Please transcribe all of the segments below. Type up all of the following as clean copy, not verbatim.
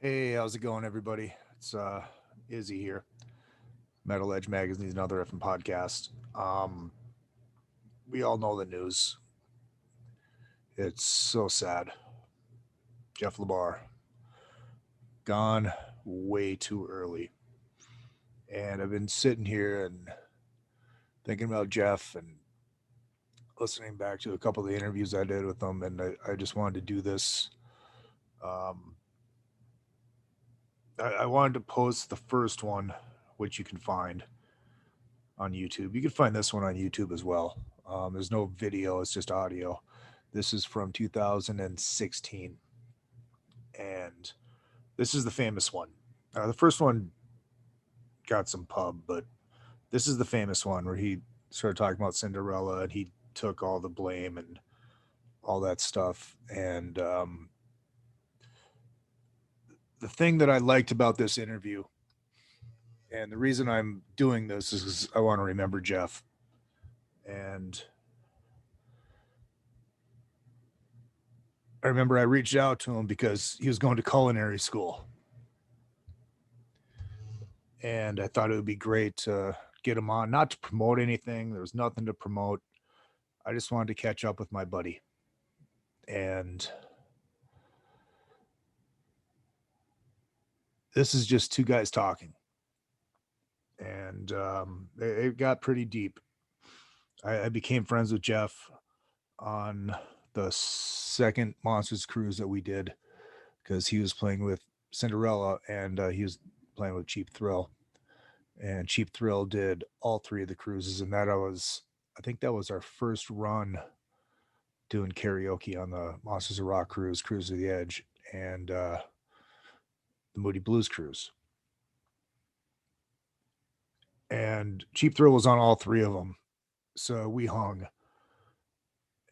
Hey, how's it going, everybody? It's Izzy here. Metal Edge Magazine, another effing podcast. We all know the news. It's so sad. Jeff LaBar gone way too early, and I've been sitting here and thinking about Jeff and listening back to a couple of the interviews I did with him, and I just wanted to do this. Um, I wanted to post the first one, which you can find on YouTube. You can find this one on YouTube as well. There's no video, it's just audio. This is from 2016, and this is the famous one. The first one got some pub, but this is the famous one where he started talking about Cinderella and he took all the blame and all that stuff. And the thing that I liked about this interview, and the reason I'm doing this is 'cause I want to remember Jeff. And I remember I reached out to him because he was going to culinary school. And I thought it would be great to get him on, not to promote anything. There was nothing to promote. I just wanted to catch up with my buddy. And this is just two guys talking. And it got pretty deep. I became friends with Jeff on the second Monsters cruise that we did because he was playing with Cinderella and he was playing with Cheap Thrill. And Cheap Thrill did all three of the cruises. And I think that was our first run doing karaoke on the Monsters of Rock cruise, Cruise to the Edge, and the Moody Blues cruise. And Cheap Thrill was on all three of them. So we hung.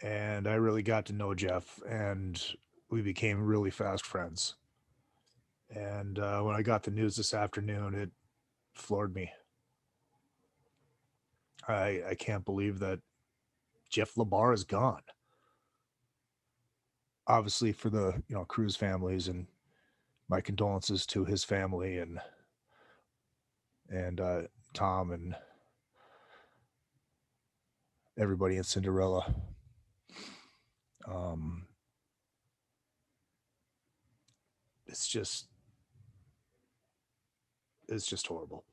And I really got to know Jeff, and we became really fast friends. And when I got the news this afternoon, it floored me. I can't believe that Jeff LaBar is gone. Obviously, for the cruise families, and my condolences to his family and Tom and everybody in Cinderella. Um, it's just it's just horrible.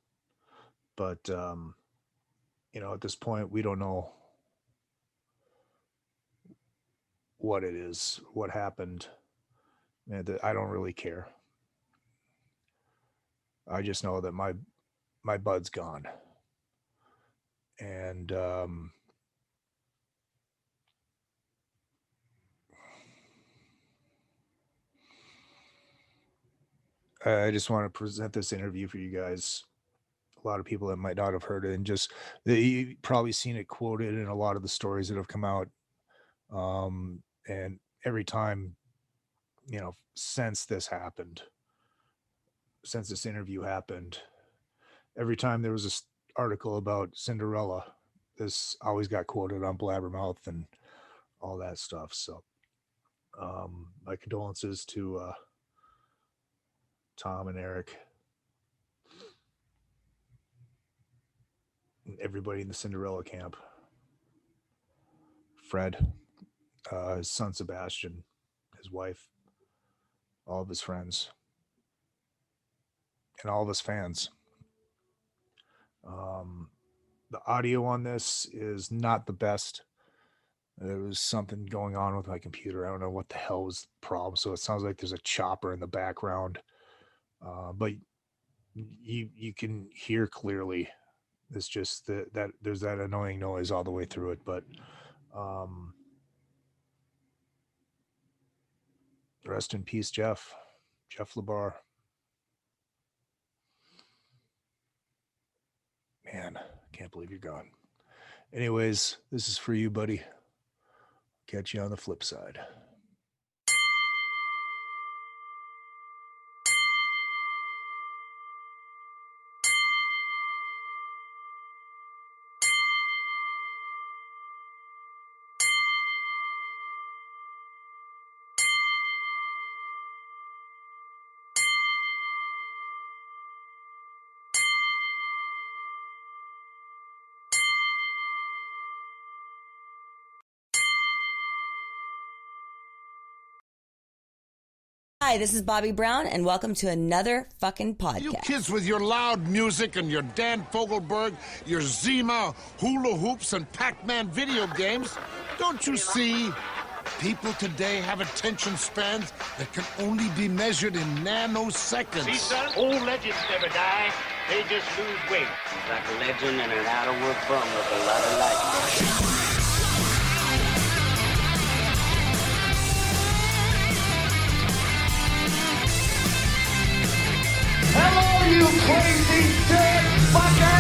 But at this point, we don't know what it is, what happened. And I don't really care. I just know that my bud's gone, and I just want to present this interview for you guys. A lot of people that might not have heard it, and just you probably seen it quoted in a lot of the stories that have come out. And every time, since this happened, since this interview happened, every time there was this article about Cinderella, this always got quoted on Blabbermouth and all that stuff. So, my condolences to Tom and Eric, and everybody in the Cinderella camp. Fred, his son Sebastian, his wife, all of his friends, and all of his fans. Um, the audio on this is not the best. There was something going on with my computer. I don't know what the hell was the problem. So it sounds like there's a chopper in the background, but you can hear clearly. It's just that there's that annoying noise all the way through it. But um, rest in peace, Jeff LaBar. Man, can't believe you're gone. Anyways, this is for you, buddy. Catch you on the flip side. Hi, this is Bobby Brown, and welcome to another fucking podcast. You kids with your loud music and your Dan Fogelberg, your Zima, hula hoops, and Pac-Man video games, don't you see? People today have attention spans that can only be measured in nanoseconds. See, son, old legends never die. They just lose weight. Like a legend and an out-of-work bum with a lot of life. Hello, you crazy dick fucker!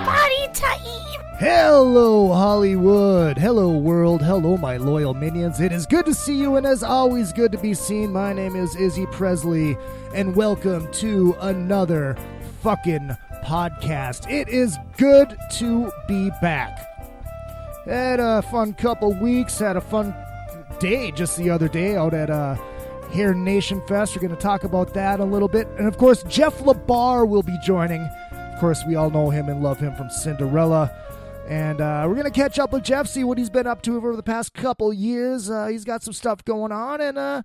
Party time! Hello, Hollywood. Hello, world. Hello, my loyal minions. It is good to see you, and as always, good to be seen. My name is Izzy Presley, and welcome to another fucking podcast. It is good to be back. Had a fun couple weeks. Had a fun day just the other day out at Hair Nation Fest. We're going to talk about that a little bit. And, of course, Jeff LaBar will be joining. Of course, we all know him and love him from Cinderella. And we're going to catch up with Jeff, see what he's been up to over the past couple years. He's got some stuff going on, and I'm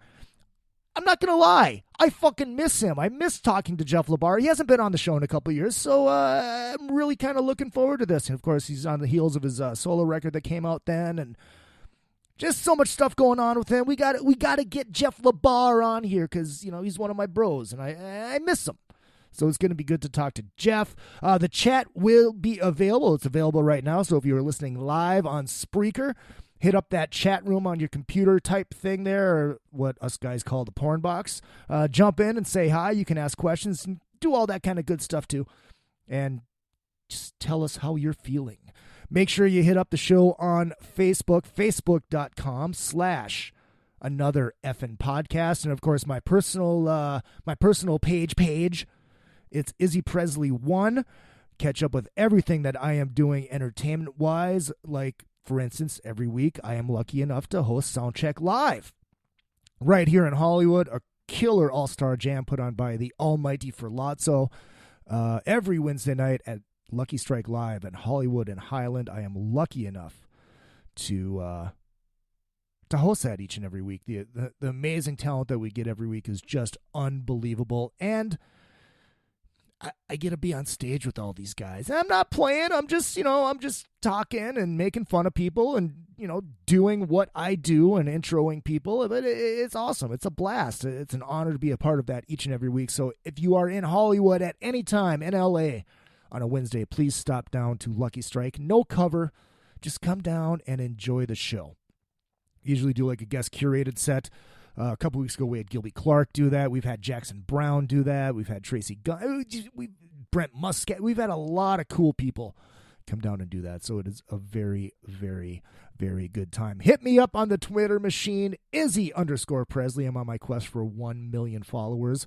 not going to lie. I fucking miss him. I miss talking to Jeff LaBar. He hasn't been on the show in a couple years, so I'm really kind of looking forward to this. And, of course, he's on the heels of his solo record that came out then, and just so much stuff going on with him. We got to get Jeff LaBar on here because, you know, he's one of my bros, and I miss him. So it's going to be good to talk to Jeff. The chat will be available. It's available right now. So if you're listening live on Spreaker, hit up that chat room on your computer type thing there, or what us guys call the porn box. Jump in and say hi. You can ask questions and do all that kind of good stuff too. And just tell us how you're feeling. Make sure you hit up the show on Facebook, facebook.com/another effing podcast. And of course, my personal page, it's Izzy Presley 1. Catch up with everything that I am doing entertainment wise. Like, for instance, every week I am lucky enough to host Soundcheck Live right here in Hollywood, a killer all-star jam put on by the almighty Ferlazzo every Wednesday night at Lucky Strike Live in Hollywood and Highland. I am lucky enough to host that each and every week. The amazing talent that we get every week is just unbelievable, and I get to be on stage with all these guys. And I'm not playing. I'm just talking and making fun of people and, doing what I do and introing people. But it's awesome. It's a blast. It's an honor to be a part of that each and every week. So if you are in Hollywood at any time in LA on a Wednesday, please stop down to Lucky Strike. No cover. Just come down and enjoy the show. Usually do like a guest curated set. A couple weeks ago, we had Gilby Clark do that. We've had Jackson Brown do that. We've had Tracy Gunn. Brent Muscat. We've had a lot of cool people come down and do that. So it is a very, very, very good time. Hit me up on the Twitter machine, Izzy_Presley. I'm on my quest for 1 million followers.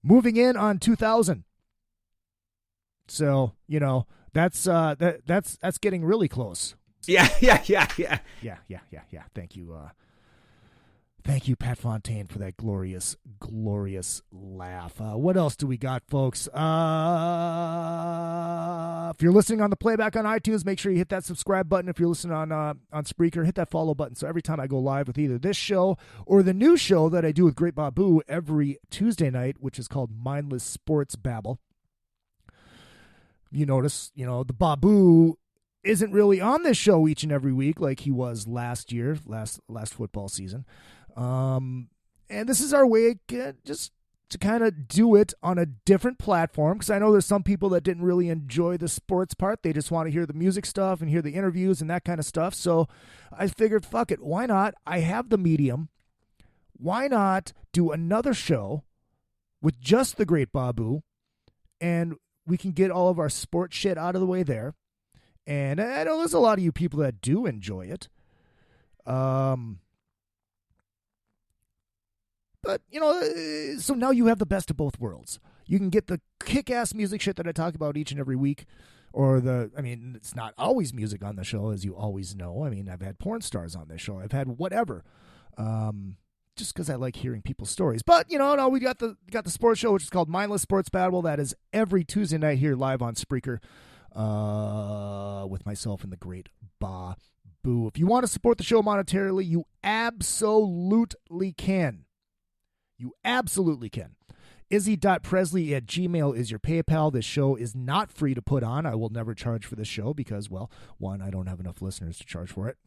Moving in on 2,000. So, that's getting really close. Yeah. Thank you, Pat Fontaine, for that glorious, glorious laugh. What else do we got, folks? If you're listening on the playback on iTunes, make sure you hit that subscribe button. If you're listening on Spreaker, hit that follow button. So every time I go live with either this show or the new show that I do with Great Babu every Tuesday night, which is called Mindless Sports Babble, you notice, the Babu isn't really on this show each and every week like he was last year, last football season. And this is our way just to kind of do it on a different platform, because I know there's some people that didn't really enjoy the sports part. They just want to hear the music stuff and hear the interviews and that kind of stuff. So I figured, fuck it, why not? I have the medium. Why not do another show with just the Great Babu, and we can get all of our sports shit out of the way there. And I know there's a lot of you people that do enjoy it. But, so now you have the best of both worlds. You can get the kick-ass music shit that I talk about each and every week. It's not always music on the show, as you always know. I've had porn stars on this show. I've had whatever. Just because I like hearing people's stories. But, we got the sports show, which is called Mindless Sports Battle. That is every Tuesday night here live on Spreaker with myself and the great Boo. If you want to support the show monetarily, you absolutely can. You absolutely can. Izzy.Presley@gmail is your PayPal. This show is not free to put on. I will never charge for this show because, well, one, I don't have enough listeners to charge for it.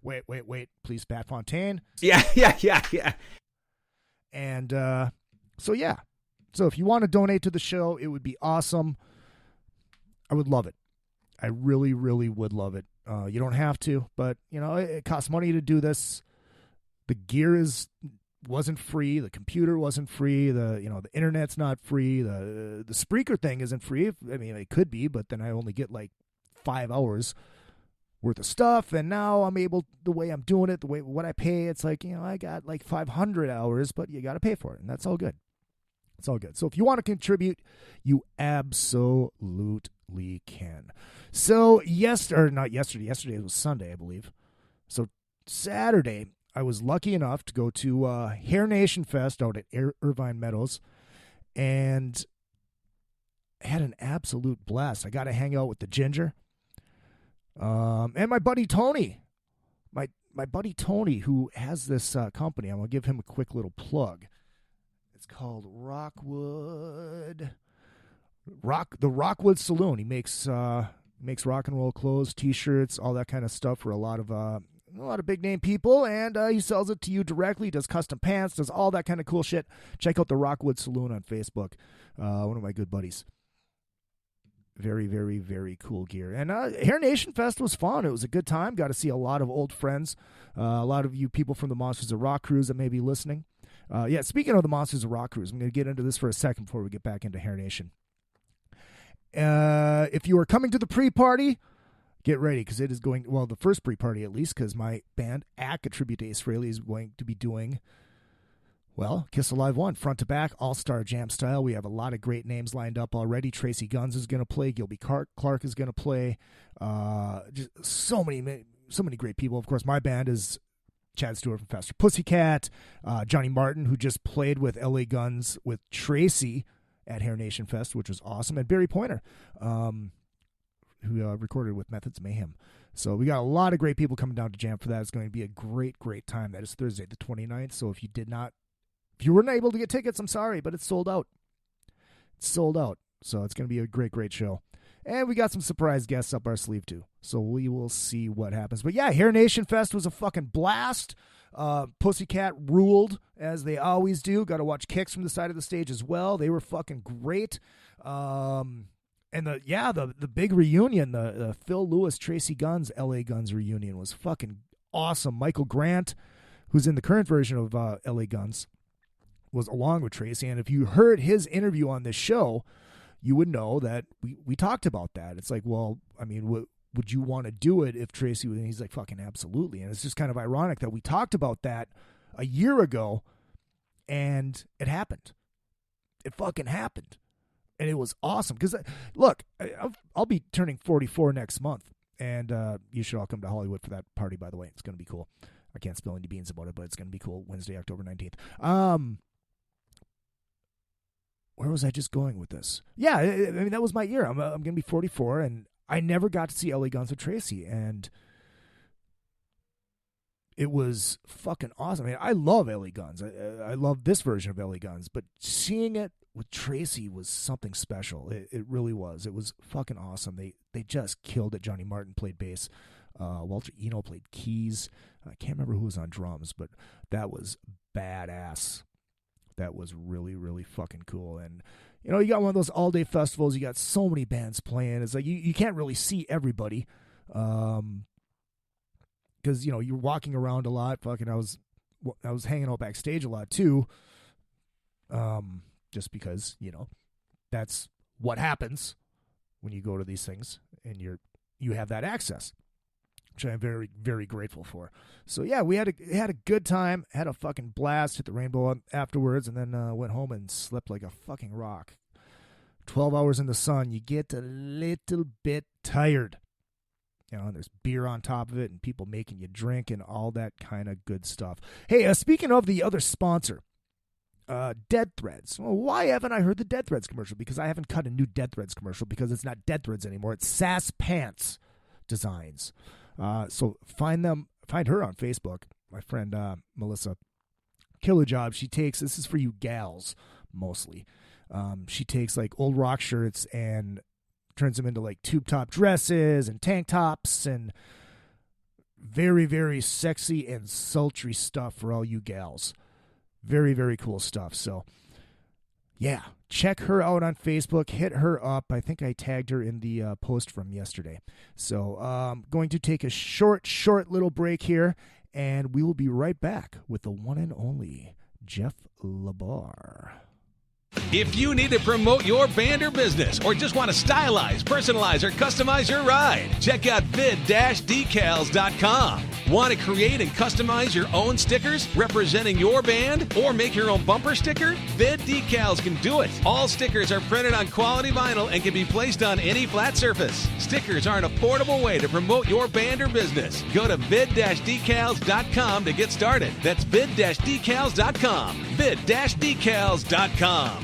Wait. Please, Pat Fontaine. Yeah. And so, yeah. So if you want to donate to the show, it would be awesome. I would love it. I really, really would love it. You don't have to, but, it costs money to do this. The gear wasn't free. The computer wasn't free. The internet's not free. The Spreaker thing isn't free. I mean, it could be, but then I only get like 5 hours worth of stuff. And now I'm able, the way I'm doing it, what I pay, it's like, I got like 500 hours, but you got to pay for it. And that's all good. It's all good. So if you want to contribute, you absolutely can. So yesterday was Sunday, I believe. So Saturday, I was lucky enough to go to Hair Nation Fest out at Irvine Meadows, and I had an absolute blast. I got to hang out with the Ginger, and my buddy Tony, my buddy Tony, who has this company. I'm gonna give him a quick little plug. It's called the Rockwood Saloon. He makes rock and roll clothes, T-shirts, all that kind of stuff for a lot of big name people, and he sells it to you directly. Does custom pants, does all that kind of cool shit. Check out the Rockwood Saloon on Facebook. One of my good buddies. Very, very, very cool gear. And Hair Nation Fest was fun. It was a good time. Got to see a lot of old friends. A lot of you people from the Monsters of Rock cruise that may be listening. Speaking of the Monsters of Rock cruise, I'm going to get into this for a second before we get back into Hair Nation. If you are coming to the pre-party, get ready, because it is going, well, the first pre-party at least, because my band, ACK, a tribute to Ace Frehley, is going to be doing, well, Kiss Alive 1, front to back, all-star jam style. We have a lot of great names lined up already. Tracy Guns is going to play. Gilby Clark is going to play. Just so many great people. Of course, my band is Chad Stewart from Faster Pussycat, Johnny Martin, who just played with LA Guns with Tracy at Hair Nation Fest, which was awesome, and Barry Pointer, who recorded with Methods of Mayhem. So we got a lot of great people coming down to jam for that. It's going to be a great, great time. That is Thursday the 29th. So if you weren't able to get tickets, I'm sorry, but it's sold out. It's sold out. So it's going to be a great, great show. And we got some surprise guests up our sleeve too. So we will see what happens. But yeah, Hair Nation Fest was a fucking blast. Pussycat ruled, as they always do. Got to watch Kicks from the side of the stage as well. They were fucking great. And the big reunion, the Phil Lewis, Tracy Guns, LA Guns reunion was fucking awesome. Michael Grant, who's in the current version of LA Guns, was along with Tracy. And if you heard his interview on this show, you would know that we talked about that. It's like, well, I mean, would you want to do it if Tracy was? And he's like, fucking absolutely. And it's just kind of ironic that we talked about that a year ago, and it happened. It fucking happened. And it was awesome. Because, look, I'll be turning 44 next month. And you should all come to Hollywood for that party, by the way. It's going to be cool. I can't spill any beans about it, but it's going to be cool. Wednesday, October 19th. Where was I just going with this? Yeah, I mean, that was my year. I'm going to be 44, and I never got to see LA Guns with Tracy. And it was fucking awesome. I mean, I love LA Guns. I love this version of LA Guns, but seeing it with Tracy was something special. It really was. It was fucking awesome. They just killed it. Johnny Martin played bass. Walter Eno played keys. I can't remember who was on drums, but that was badass. That was really, really fucking cool. And, you got one of those all-day festivals. You got so many bands playing. It's like you can't really see everybody. Because, you're walking around a lot. Fucking, I was hanging out backstage a lot, too. Just because, that's what happens when you go to these things and you have that access, which I'm very, very grateful for. So yeah, we had a good time, had a fucking blast, hit the Rainbow afterwards, and then went home and slept like a fucking rock. 12 hours in the sun, you get a little bit tired. And there's beer on top of it and people making you drink and all that kind of good stuff. Hey, speaking of the other sponsor, Dead Threads. Well, why haven't I heard the Dead Threads commercial? Because I haven't cut a new Dead Threads commercial, because it's not Dead Threads anymore. It's Sass Pants Designs. So find her on Facebook. My friend Melissa, killer job. She takes, this is for you gals mostly. She takes like old rock shirts and turns them into like tube top dresses and tank tops and very, very sexy and sultry stuff for all you gals. Very, very cool stuff. So, yeah, check her out on Facebook. Hit her up. I think I tagged her in the post from yesterday. So, going to take a short little break here, and we will be right back with the one and only Jeff LaBar. If you need to promote your band or business, or just want to stylize, personalize, or customize your ride, check out vid-decals.com. Want to create and customize your own stickers representing your band, or make your own bumper sticker? Vid Decals can do it. All stickers are printed on quality vinyl and can be placed on any flat surface. Stickers are an affordable way to promote your band or business. Go to vid-decals.com to get started. That's vid-decals.com. vid-decals.com.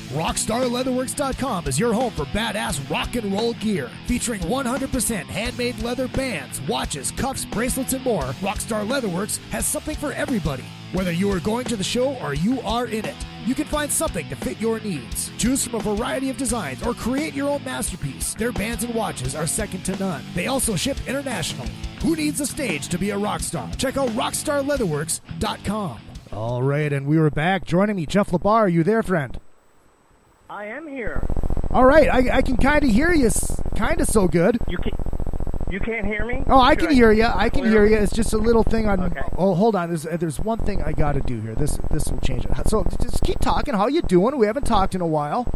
RockstarLeatherworks.com is your home for badass rock and roll gear. Featuring 100% handmade leather bands, watches, cuffs, bracelets, and more, Rockstar Leatherworks has something for everybody. Whether you are going to the show or you are in it, you can find something to fit your needs. Choose from a variety of designs or create your own masterpiece. Their bands and watches are second to none. They also ship internationally. Who needs a stage to be a rock star? Check out RockstarLeatherworks.com. All right, and we were back. Joining me, Jeff LaBar. Are you there, friend? I am here. All right, I can kind of hear you, kind of so good. You can't hear me? Oh, I can hear you. I can hear you. It's just a little thing on. Okay. Oh, hold on. There's one thing I got to do here. This will change it. So just keep talking. How you doing? We haven't talked in a while.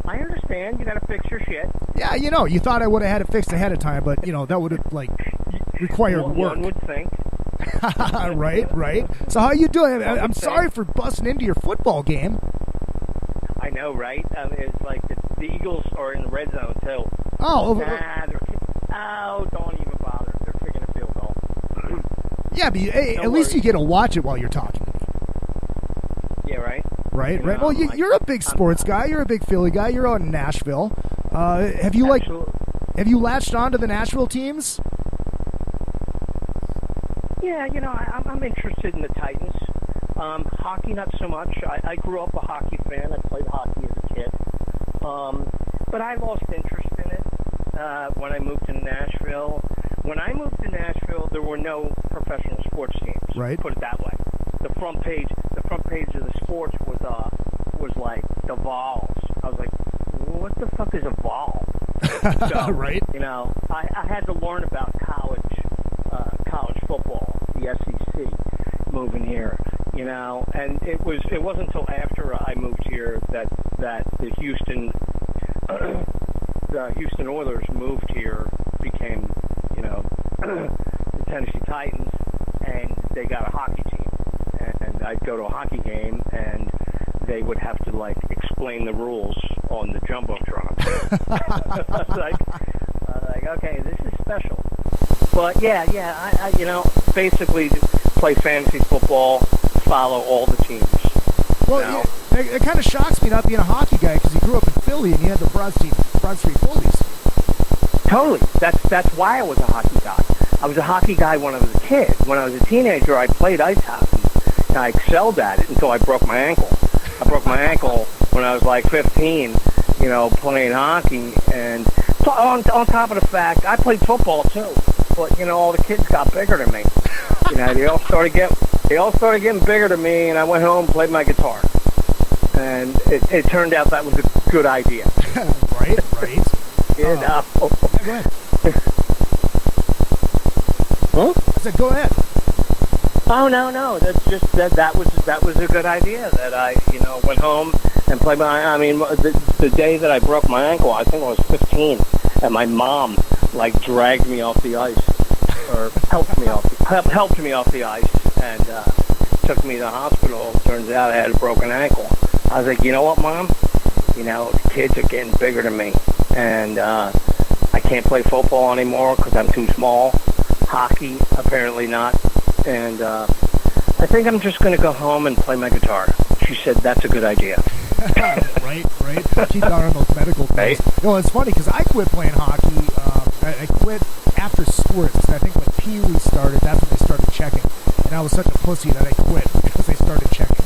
I understand. You got to fix your shit. Yeah, you thought I would have had it fixed ahead of time, but that would have required work. One would think. Right. So how you doing? I'm sorry for busting into your football game. I know, right? It's like the Eagles are in the red zone too. Oh, don't even bother. They're kicking a field goal. Yeah, but hey, at least you get to watch it while you're talking. Yeah, right. Right. Well, you're a big sports guy. You're a big Philly guy. You're out in Nashville. Have you latched on to the Nashville teams? Yeah, I'm interested in the Titans. Hockey, not so much. I grew up a hockey fan. I played hockey as a kid. But I lost interest in it when I moved to Nashville. When I moved to Nashville, there were no professional sports teams. Right. Put it that way. The front page of the sports was like the Vols. I was like, what the fuck is a Vol? So, right. I had to learn about college football, the SEC, moving here. And it wasn't until after I moved here that the Houston Oilers moved here, became the Tennessee Titans, and they got a hockey team. And I'd go to a hockey game, and they would have to explain the rules on the jumbotron. I was like, okay, this is special. But yeah, I basically play fantasy football, follow all the teams. Well, it kind of shocks me not being a hockey guy because you grew up in Philly and you had the Broad Street Bullies. Totally. That's why I was a hockey guy. I was a hockey guy when I was a kid. When I was a teenager, I played ice hockey. And I excelled at it until I broke my ankle. I broke my ankle when I was 15, playing hockey. And on top of the fact, I played football too. But all the kids got bigger than me. They all started getting bigger than me, and I went home and played my guitar. And it turned out that was a good idea. Right. Go ahead. Huh? I said, go ahead. Oh no! That's just that was a good idea. That I went home and played the day that I broke my ankle, I think I was 15, and my mom dragged me off the ice, or helped me off the ice, and took me to the hospital. Turns out I had a broken ankle. I was like, you know what, Mom? The kids are getting bigger than me, and I can't play football anymore because I'm too small. Hockey, apparently not. And I think I'm just going to go home and play my guitar. She said, that's a good idea. Right. Keep down on those medical things. Right. You know, it's funny because I quit playing hockey. I quit after sports. I think when Pee Wee started, that's when they started checking. And I was such a pussy that I quit because they started checking.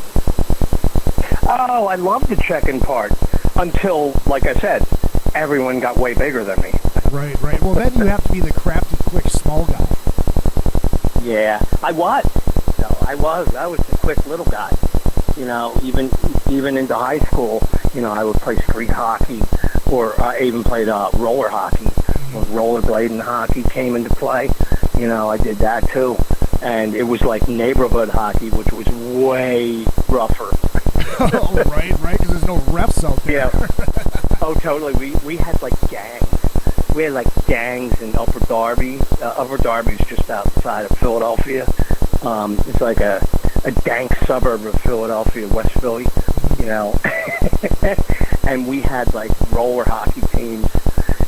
Oh, I loved the check-in part until, like I said, everyone got way bigger than me. Right. Well, then you have to be the crafty, quick, small guy. Yeah, I was. No, I was the quick little guy. You know, even into high school, you know, I would play street hockey, or I even played roller hockey. When rollerblading hockey came into play, you know, I did that too. And it was like neighborhood hockey, which was way rougher. Oh, right, because there's no refs out there. Yeah. Oh, totally. We had like gangs. We had like gangs in Upper Darby. Upper Darby is just outside of Philadelphia. It's like a dank suburb of Philadelphia, West Philly, you know. And we had like roller hockey teams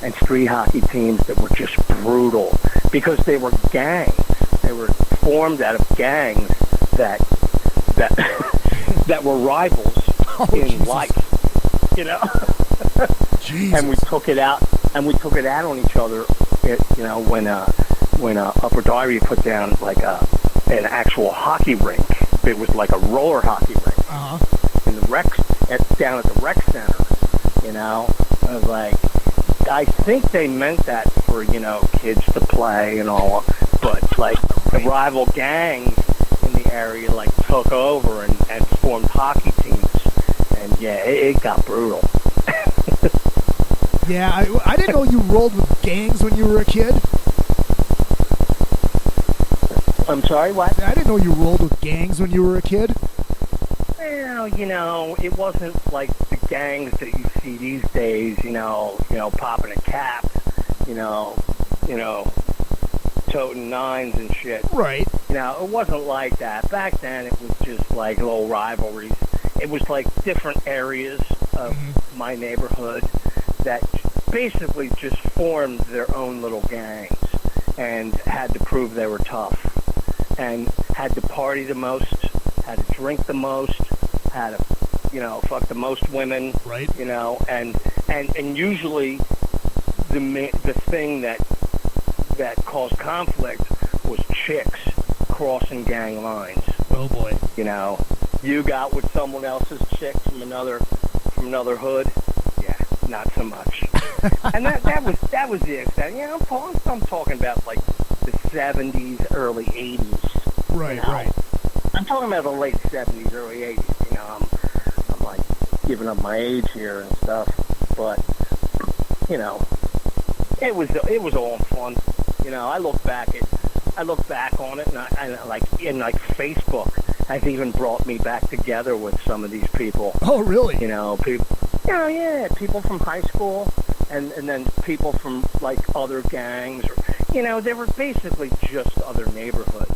and street hockey teams that were just brutal because they were gangs. They were formed out of gangs that that were rivals in Jesus. life, you know. Jesus. And we took it out on each other, you know, when Upper Darby put down like an actual hockey rink. It was like a roller hockey rink. In the down at the rec center, you know. I was like, I think they meant that for, you know, kids to play and all, but like the rival gangs in the area like took over and formed hockey teams, and yeah, it got brutal. Yeah, I didn't know you rolled with gangs when you were a kid. I'm sorry, what? I didn't know you rolled with gangs when you were a kid. Well, you know, it wasn't like the gangs that you see these days, you know, popping a cap, you know, toting nines and shit. Right. You know, it wasn't like that. Back then, it was just like little rivalries. It was like different areas of my neighborhood that basically just formed their own little gangs and had to prove they were tough and had to party the most, had to drink the most, had to, you know, fuck the most women, right? You know, and usually the thing that caused conflict was chicks crossing gang lines. Oh boy! You know, you got with someone else's chick from another hood. Yeah, not so much. And that was the extent. You know, I'm talking about like the 70s, early 80s. Right, you know? right. I'm talking about the late 70s, early 80s. You know, I'm like giving up my age here and stuff, but you know, it was all fun. You know, I look back on it, and I like Facebook has even brought me back together with some of these people. Oh, really? You know, people from high school, and then people from like other gangs, or you know, they were basically just other neighborhoods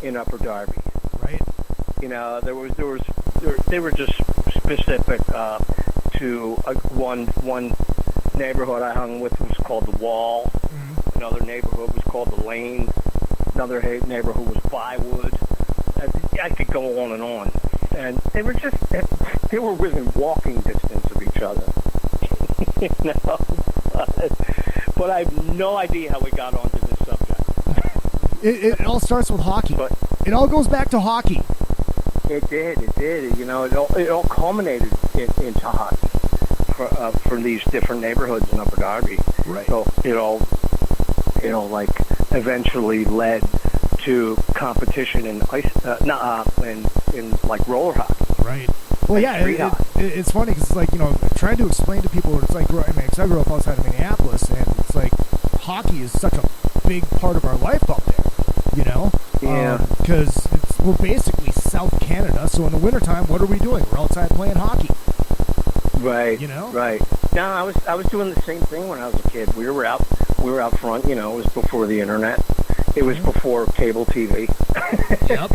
in Upper Darby. Right. You know, they were just specific to one neighborhood I hung with was called the Wall. Another neighborhood was called the Lane. Another neighborhood was Bywood. I could go on and on. And they were within walking distance of each other. You know? But I have no idea how we got onto this subject. It all starts with hockey. But it all goes back to hockey. It did. You know, it all culminated into hockey from these different neighborhoods in Upper Darby. Right. So it all like eventually led to competition in in like roller hockey. Right. Well, yeah, it's funny because it's like, you know, trying to explain to people what it's like. I mean, because I grew up outside of Minneapolis, and it's like hockey is such a big part of our life out there. You know. Yeah. Because we're basically South Canada, so in the wintertime, what are we doing? We're outside playing hockey. Right. You know. Right. No, I was doing the same thing when I was a kid. We were out front. You know, it was before the internet. It was before cable TV. Yep.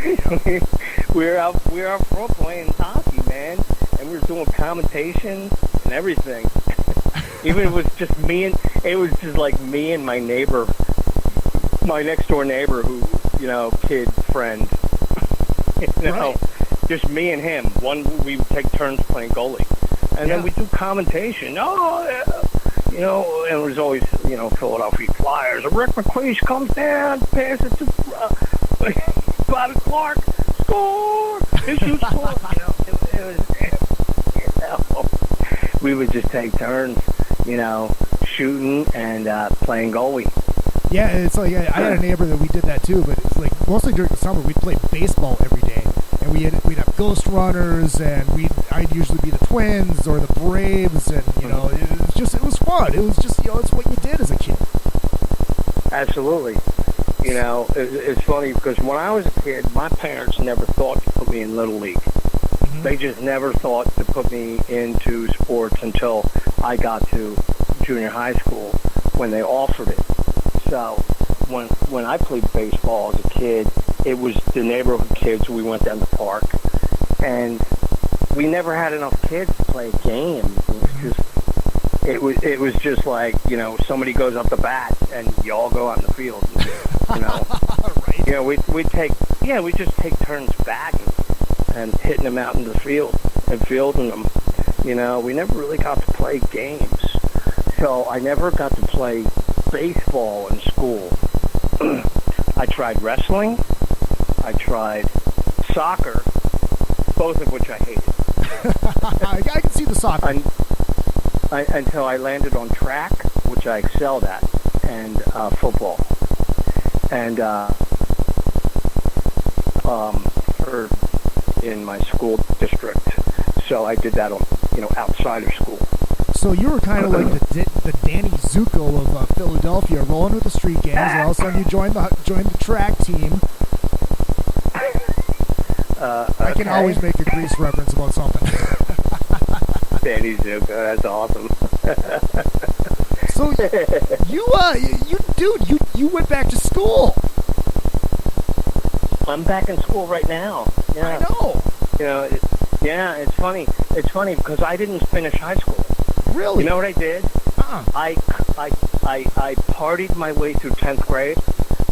we were out front playing hockey, man, and we were doing commentation and everything. Even it was just like me and my neighbor, my next door neighbor, who, you know, kid friend. You know, right. Just me and him. We would take turns playing goalie. And then we do commentation. Oh, yeah. You know, and it was always, you know, Philadelphia Flyers. Rick McQueen comes down, passes to Bobby Clark, score! He shoots score! You know, it was, you know, we would just take turns, you know, shooting and playing goalie. Yeah, it's like I had a neighbor that we did that too, but it's like mostly during the summer we'd play baseball every day, and we'd have ghost runners, and I'd usually be the Twins or the Braves, and you know it was fun. It was just, you know, it's what you did as a kid. Absolutely. You know, it's funny because when I was a kid, my parents never thought to put me in Little League. Mm-hmm. They just never thought to put me into sports until I got to junior high school when they offered it. So when I played baseball as a kid, it was the neighborhood kids. We went down the park, and we never had enough kids to play a game. It was just like, you know, somebody goes up the bat and you all go out in the field. You know, right. You know, we just take turns batting and hitting them out in the field and fielding them. You know, we never really got to play games, so I never got to play baseball in school. I tried wrestling. I tried soccer, both of which I hated. I can see the soccer. Until I landed on track, which I excelled at, and football, and in my school district. So I did that on, you know, outside of school. So you were kind of like the Danny Zuko of Philadelphia, rolling with the street gangs, and all of a sudden you joined the track team. I can always make a Grease reference about something. Danny Zuko, that's awesome. So you went back to school. I'm back in school right now. Yeah. I know. You know, it's funny. It's funny because I didn't finish high school. Really? You know what I did? I partied my way through 10th grade,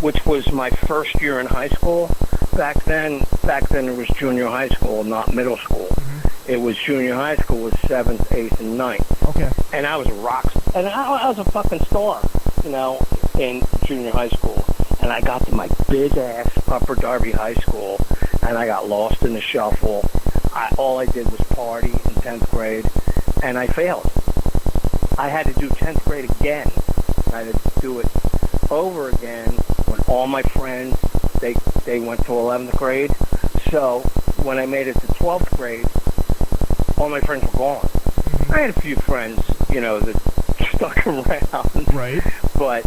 which was my first year in high school. Back then it was junior high school, not middle school. Mm-hmm. It was junior high school, was 7th, 8th, and 9th. Okay. And I was a rock, and I was a fucking star, you know, in junior high school. And I got to my big-ass Upper Darby High School, and I got lost in the shuffle. All I did was party in 10th grade, and I failed. I had to do 10th grade again. I had to do it over again when all my friends, they went to 11th grade. So when I made it to 12th grade, all my friends were gone. I had a few friends, you know, that stuck around. Right. But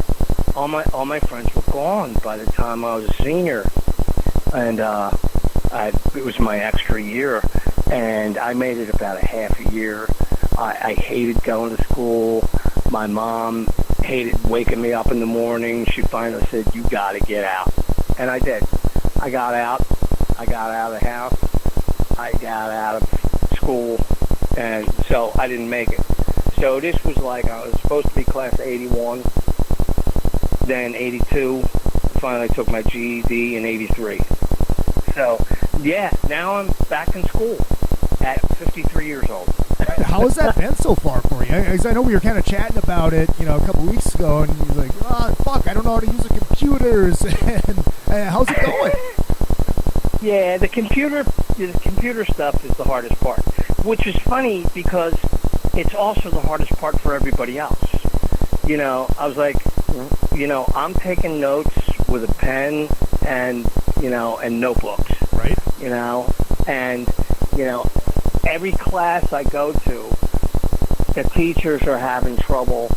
all my friends were gone by the time I was a senior. And it was my extra year. And I made it about a half a year. I hated going to school. My mom hated waking me up in the morning. She finally said, "You got to get out." And I did. I got out. I got out of the house. I got out of school. And so I didn't make it. So this was like, I was supposed to be class 81, then 82. Finally took my GED in 83. So, yeah, now I'm back in school at 53 years old. How has that been so far for you? I know we were kind of chatting about it, you know, a couple weeks ago, and you're like, "Oh, fuck, I don't know how to use the computers." And how's it going? Yeah, the computer stuff is the hardest part, which is funny because it's also the hardest part for everybody else. You know, I was like, you know, I'm taking notes with a pen and, you know, and notebooks. Right. You know, and, you know, every class I go to, the teachers are having trouble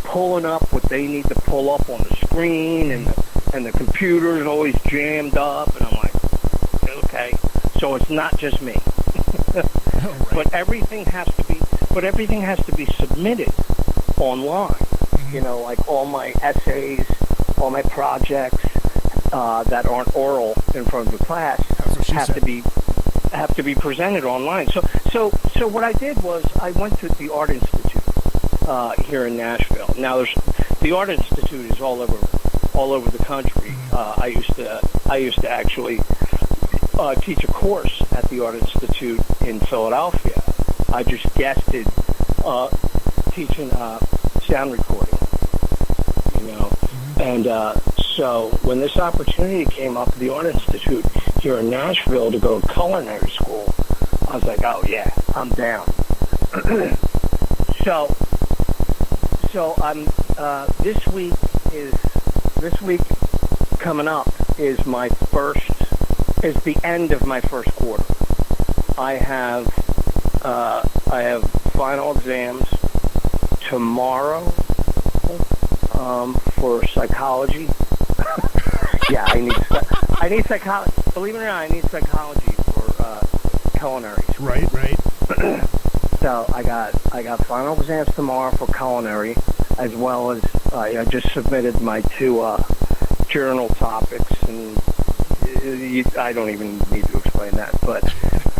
pulling up what they need to pull up on the screen, and the computer is always jammed up, and I'm like, okay, so it's not just me. Right. But everything has to be submitted online. Mm-hmm. You know, like all my essays, all my projects that aren't oral in front of the class have to be presented online. So what I did was I went to the Art Institute here in Nashville. Now the Art Institute is all over the country. I used to actually teach a course at the Art Institute in Philadelphia, I just guested teaching sound recording, you know. And so when this opportunity came up at the Art Institute here in Nashville to go to culinary school, I was like, oh yeah, I'm down. So I'm this week coming up is the end of my first quarter. I have final exams tomorrow for psychology. Yeah, I need psychology. Believe it or not, I need psychology for culinary. Right. So I got final exams tomorrow for culinary, as well as I just submitted my 2 journal topics, and I don't even need to explain that, but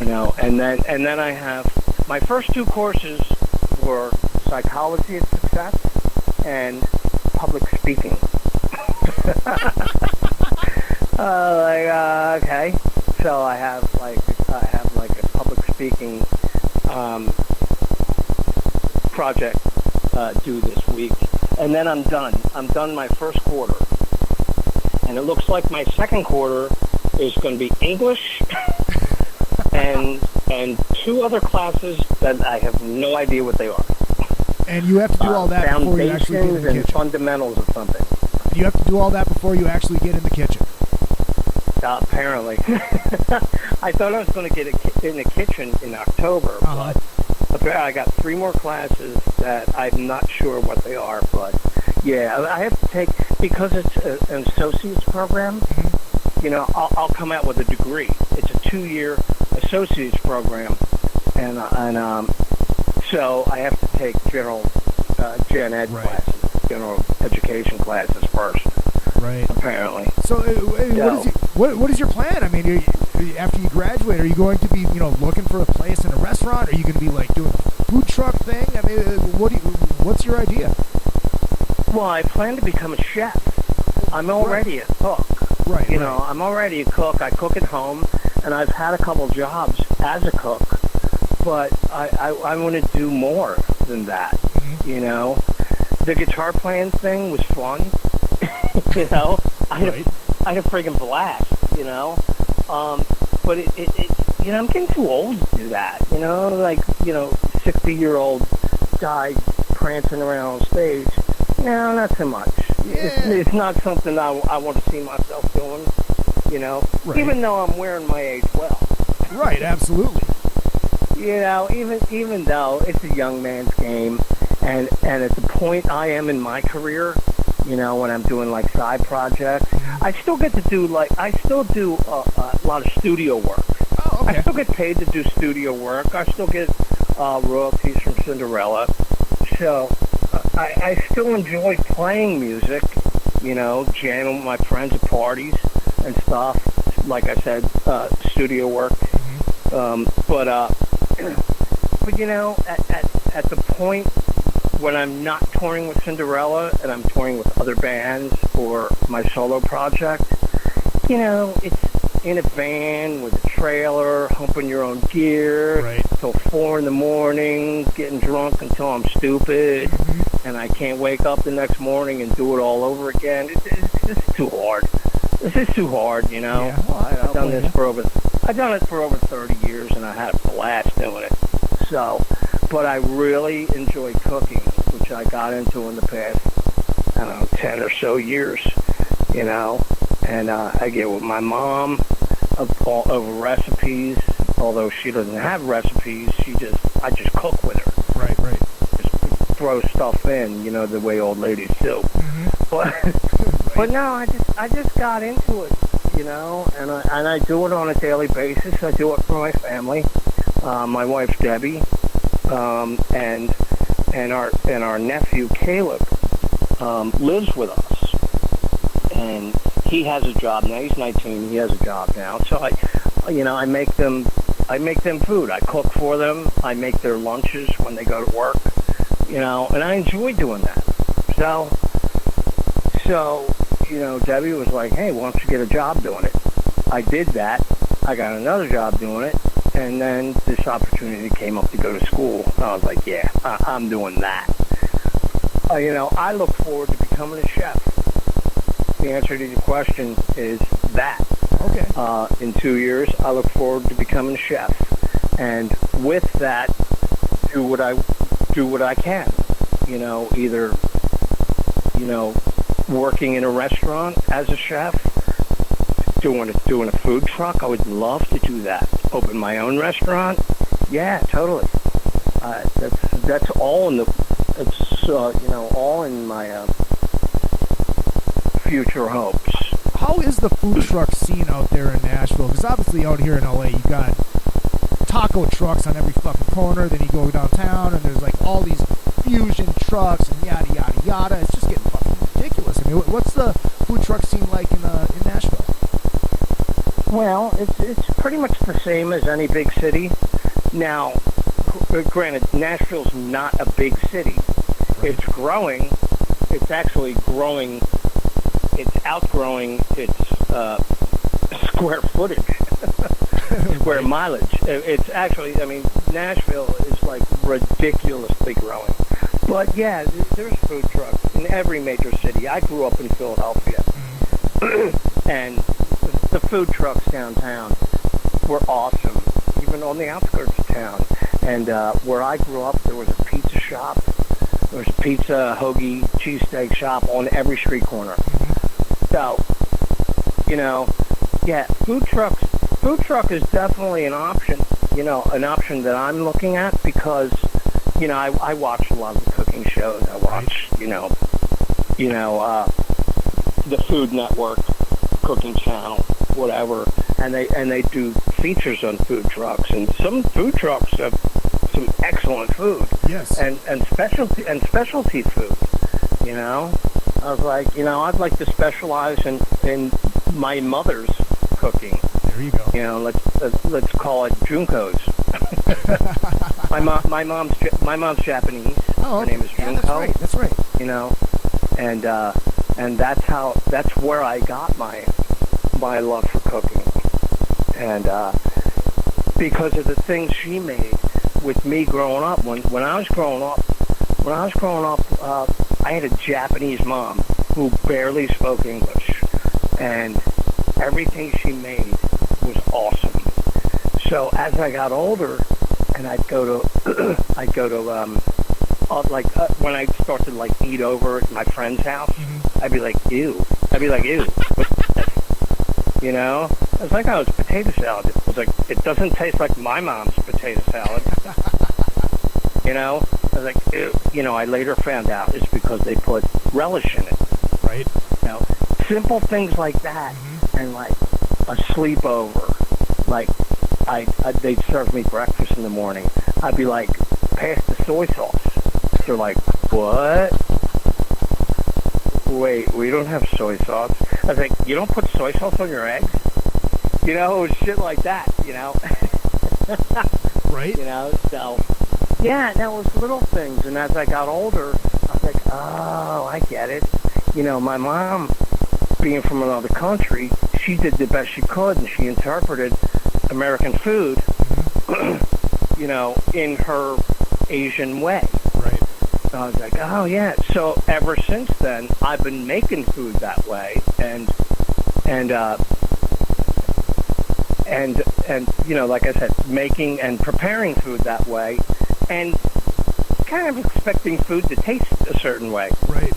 you know, and then I have my first 2 courses were psychology of success and public speaking. Okay, so I have like a public speaking project due this week, and then I'm done. I'm done my first quarter, and it looks like my second quarter is going to be English and 2 other classes that I have no idea what they are. And you have to do all that before you actually get in the kitchen. And fundamentals of something. You have to do all that before you actually get in the kitchen. Apparently. I thought I was going to get in the kitchen in October, but apparently I got 3 more classes that I'm not sure what they are. But yeah, I have to take, because it's an associate's program. You know, I'll come out with a degree. It's a 2-year associate's program, and so I have to take general gen ed classes, general education classes first. Right. Apparently. So, what is your plan? I mean, after you graduate, are you going to be, you know, looking for a place in a restaurant? Are you going to be like doing a food truck thing? I mean, what's your idea? Well, I plan to become a chef. I'm already a cook. Right. You know, I'm already a cook. I cook at home, and I've had a couple jobs as a cook, but I want to do more than that. You know, the guitar playing thing was fun. You know, I had a friggin' blast. You know, but it you know, I'm getting too old to do that. You know, like, you know, 60-year-old guy prancing around on stage. No, not so much. Yeah. It's not something I want to see myself doing. You know, even though I'm wearing my age well. Right, absolutely. You know, even though it's a young man's game, and at the point I am in my career, you know, when I'm doing like side projects, I still get to do a lot of studio work. Oh, okay. I still get paid to do studio work. I still get royalties from Cinderella. So I still enjoy playing music, you know, jamming with my friends at parties and stuff. Like I said, studio work. But you know, at the point when I'm not touring with Cinderella and I'm touring with other bands or my solo project, you know, it's in a van with a trailer, humping your own gear till 4 a.m, getting drunk until I'm stupid, and I can't wake up the next morning and do it all over again. It's just too hard. This is too hard, you know. Yeah, well, I've done it for over 30 years, and I had a blast doing it. So, but I really enjoy cooking, which I got into in the past, I don't know, 10 or so years, you know. And I get with my mom over recipes, although she doesn't have recipes. I just cook with her. Right. Just throw stuff in, you know, the way old ladies do. But no, I just got into it, you know, and I do it on a daily basis. I do it for my family, my wife Debbie, and our nephew Caleb lives with us, and he has a job now. He's 19. He has a job now. So I make them food. I cook for them. I make their lunches when they go to work, you know, and I enjoy doing that. So, you know, Debbie was like, hey, why don't you get a job doing it? I did that. I got another job doing it. And then this opportunity came up to go to school. And I was like, yeah, I'm doing that. I look forward to becoming a chef. The answer to your question is that. Okay. In 2 years, I look forward to becoming a chef. And with that, do what I can. Either, working in a restaurant as a chef, doing a food truck. I would love to do that. Open my own restaurant. Yeah, totally. That's all in all in my future hopes. How is the food truck scene out there in Nashville? Because obviously out here in LA, you got taco trucks on every fucking corner. Then you go downtown, and there's like all these fusion trucks and yada yada yada. It's just getting fucking ridiculous. I mean, what's the food truck scene like in Nashville? Well, it's pretty much the same as any big city. Now, granted, Nashville's not a big city. It's growing. It's actually growing. It's outgrowing its square footage, square mileage. It's actually, Nashville is like ridiculously growing. But yeah, there's food trucks in every major city. I grew up in Philadelphia, and the food trucks downtown were awesome, even on the outskirts of town. And where I grew up, there was a pizza shop. There was a pizza, hoagie, cheesesteak shop on every street corner. So, food truck is definitely an option, an option that I'm looking at because, I watch a lot of the cooking shows. I watch, the Food Network, Cooking Channel, whatever, and they do features on food trucks, and some food trucks have some excellent food. Yes. And specialty food, I was like, I'd like to specialize in my mother's cooking. There you go. Let's call it Junko's. my mom's Japanese. Oh, her name is Junko. That's right. And that's where I got my love for cooking, and because of the things she made with me growing up. When I was growing up, I had a Japanese mom who barely spoke English, and everything she made was awesome. So as I got older, and I'd go to when I started to eat over at my friend's house, I'd be like, ew. What's this? It's like I was potato salad. It was like, it doesn't taste like my mom's potato salad. I was like, ew. I later found out it's because they put relish in it. Right. Simple things like that, and like a sleepover. Like, they'd serve me breakfast in the morning. I'd be like, pass the soy sauce. They're like, what? Wait, we don't have soy sauce. I was like, you don't put soy sauce on your eggs? It was shit like that, Right. So, yeah, that was little things. And as I got older, I was like, oh, I get it. My mom, being from another country, she did the best she could, and she interpreted American food, in her Asian way. Right. So I was like, oh yeah. So ever since then, I've been making food that way, and like I said, making and preparing food that way, and kind of expecting food to taste a certain way. Right.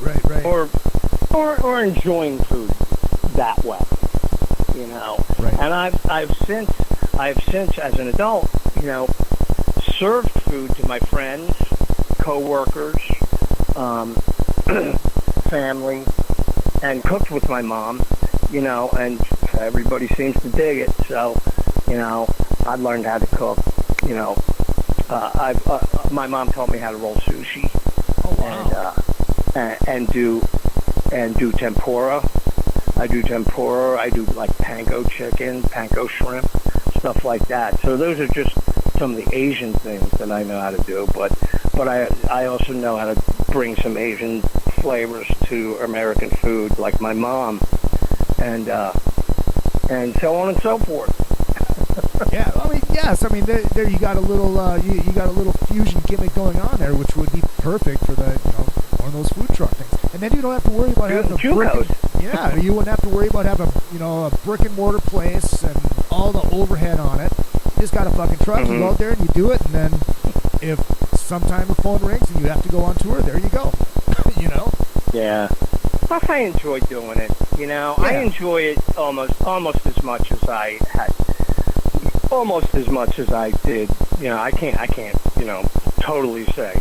Or enjoying food that way. Right. And I've since as an adult, served food to my friends, co-workers, family, and cooked with my mom, and everybody seems to dig it. So, I learned how to cook. My mom taught me how to roll sushi. Oh, wow. And do tempura. I do tempura. I do like panko chicken, panko shrimp, stuff like that. So those are just some of the Asian things that I know how to do. But I also know how to bring some Asian flavors to American food, like my mom, and so on and so forth. Yeah, I mean, yes. I mean, there you got a little, you got a little fusion gimmick going on there, which would be perfect for the, one of those food truck things. And then you don't have to worry about having a yeah, you wouldn't have to worry about having, a brick and mortar place and all the overhead on it. You just got a fucking truck. You go out there and you do it, and then if sometime the phone rings and you have to go on tour, there you go. Yeah. Plus, I enjoy doing it. Yeah. I enjoy it almost as much as I had. Almost as much as I did. I can't. Totally say.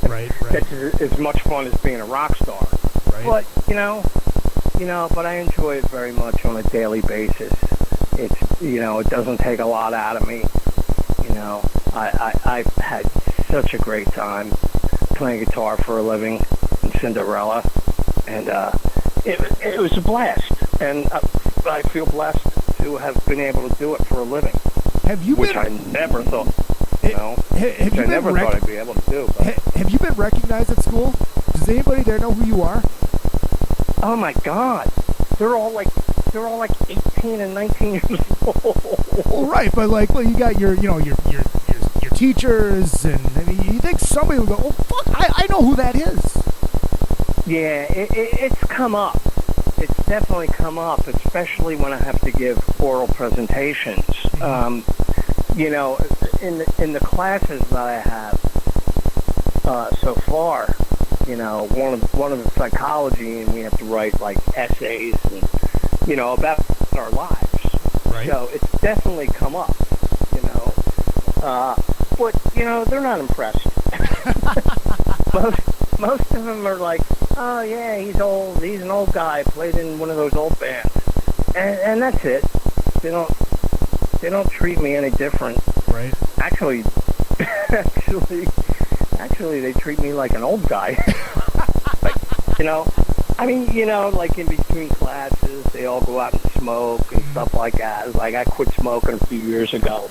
Right. It's as much fun as being a rock star. Right. But but I enjoy it very much on a daily basis. It's it doesn't take a lot out of me. I've had such a great time playing guitar for a living in Cinderella, and it was a blast. And I feel blessed to have been able to do it for a living. Which I never thought. I never thought I'd be able to do. But. Have you been recognized at school? Does anybody there know who you are? Oh my God, they're all like 18 and 19 years old. Well, right, but you got your teachers, and I mean, you think somebody will go, "Oh fuck, I know who that is." Yeah, it's come up. It's definitely come up, especially when I have to give oral presentations. In the classes that I have so far, one of the psychology, and we have to write like essays and about our lives. Right. So it's definitely come up. But they're not impressed. Most of them are like, oh yeah, he's old. He's an old guy. Played in one of those old bands, and that's it. They don't treat me any different. Right. Actually, they treat me like an old guy. Like in between classes, they all go out and smoke and stuff like that. It's like I quit smoking a few years ago.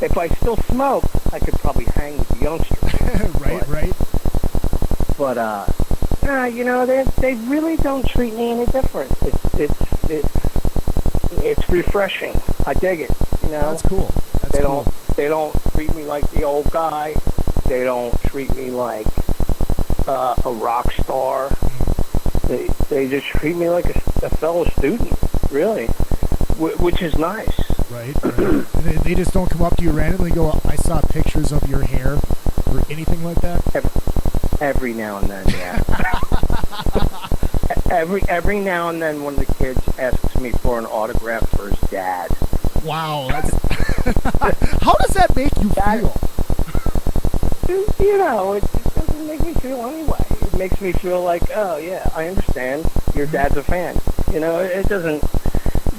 If I still smoke, I could probably hang with the youngsters. Right. But they really don't treat me any different. It's refreshing. I dig it. That's cool. They don't treat me like the old guy. They don't treat me like a rock star. They just treat me like a fellow student, really, which is nice. Right. They just don't come up to you randomly and go, "I saw pictures of your hair," or anything like that. Every now and then, yeah. every now and then, one of the kids asks me for an autograph for his dad. Wow, how does that make you feel? It doesn't make me feel anyway. It makes me feel like, oh yeah, I understand. Your dad's a fan. It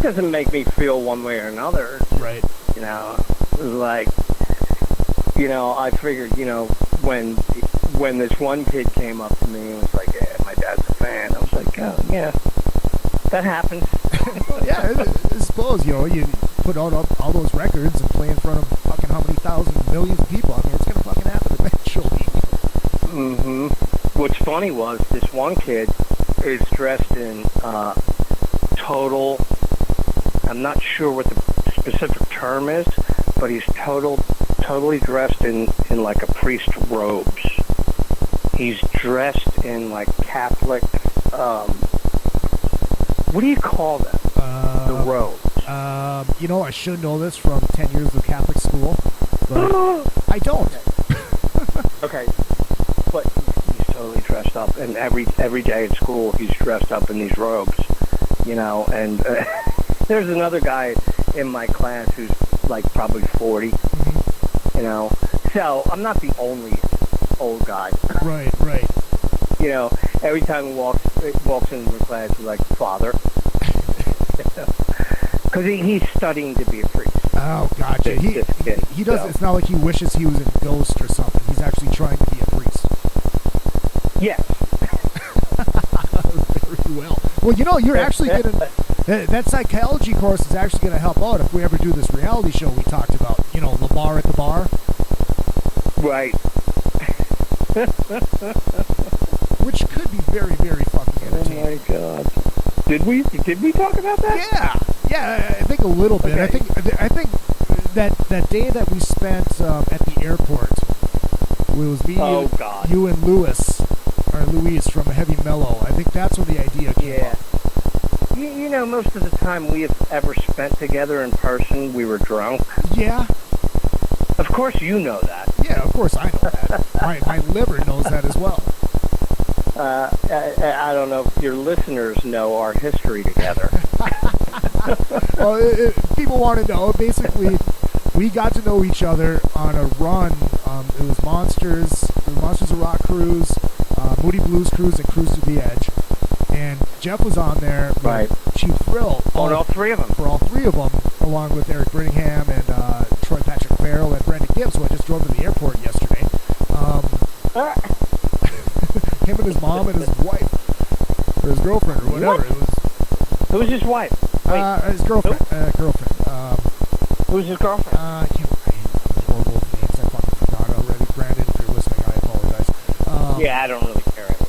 doesn't make me feel one way or another. Right. I figured, when this one kid came up to me and was like, yeah, my dad's a fan. I was like, oh yeah, that happens. Yeah, I suppose, you put out all those records and play in front of fucking how many thousands, millions of people. I mean, it's going to fucking happen eventually. What's funny was this one kid is dressed in total, I'm not sure what the specific term is, but he's totally dressed in like a priest robes. He's dressed in like Catholic, what do you call them? The robes. I should know this from 10 years of Catholic school, but I don't. Okay. But he's totally dressed up, and every day at school he's dressed up in these robes, and there's another guy in my class who's like probably 40, so I'm not the only old guy. Right. Every time he walks into the class, he's like, "Father," because he's studying to be a priest. Oh, gotcha. He does. So. It's not like he wishes he was a ghost or something. He's actually trying to be a priest. Yes. Very well. Well, you're actually gonna. That psychology course is actually going to help out if we ever do this reality show we talked about. LaBar at the bar. Right. Which could be very, very fucking entertaining. Oh my God. Did we talk about that? Yeah. Yeah, I think a little bit. Okay. I think that day that we spent at the airport, it was me, you and Luis from Heavy Mellow. I think that's when the idea came up. You know, most of the time we have ever spent together in person, we were drunk. Yeah. Of course you know that. Yeah, of course I know that. my liver knows that as well. I don't know if your listeners know our history together. Well, people want to know. Basically, we got to know each other on a run. It was Monsters of Rock Cruise, Moody Blues Cruise, and Cruise to the Edge. And Jeff was on there, right? Chief Thrill. On all three of them. For all three of them, along with Eric Brittingham and Troy Patrick Farrell and Brandon Gibbs, who I just drove to the airport yesterday. Him and his mom and his wife, or his girlfriend, or whatever. What? It was. Who's his wife? His girlfriend. Girlfriend. Who's his girlfriend? I can't remember. Horrible names. I fucking forgot already. Brandon, if you're listening, I apologize. Yeah, I don't really care anyway.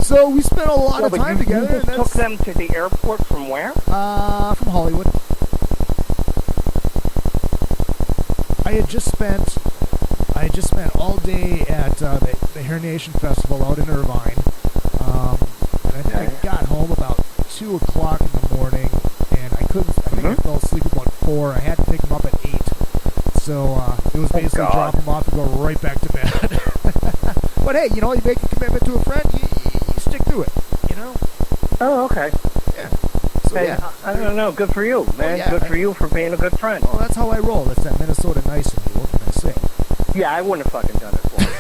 So we spent a lot of time together. You just took them to the airport from where? From Hollywood. I had just spent all day at the Hair Nation Festival out in Irvine. And I think I got home about 2 o'clock in the morning, and I fell asleep about 4. I had to pick him up at 8. So it was basically drop him off and go right back to bed. But hey, you know, you make a commitment to a friend, you stick to it, you know? Oh, okay. Yeah. So, hey, I don't know. Good for you, man. Yeah, good for you for being a good friend. Well, that's how I roll. That's that Minnesota nice in me. What can I say? Yeah, I wouldn't have fucking done it for him.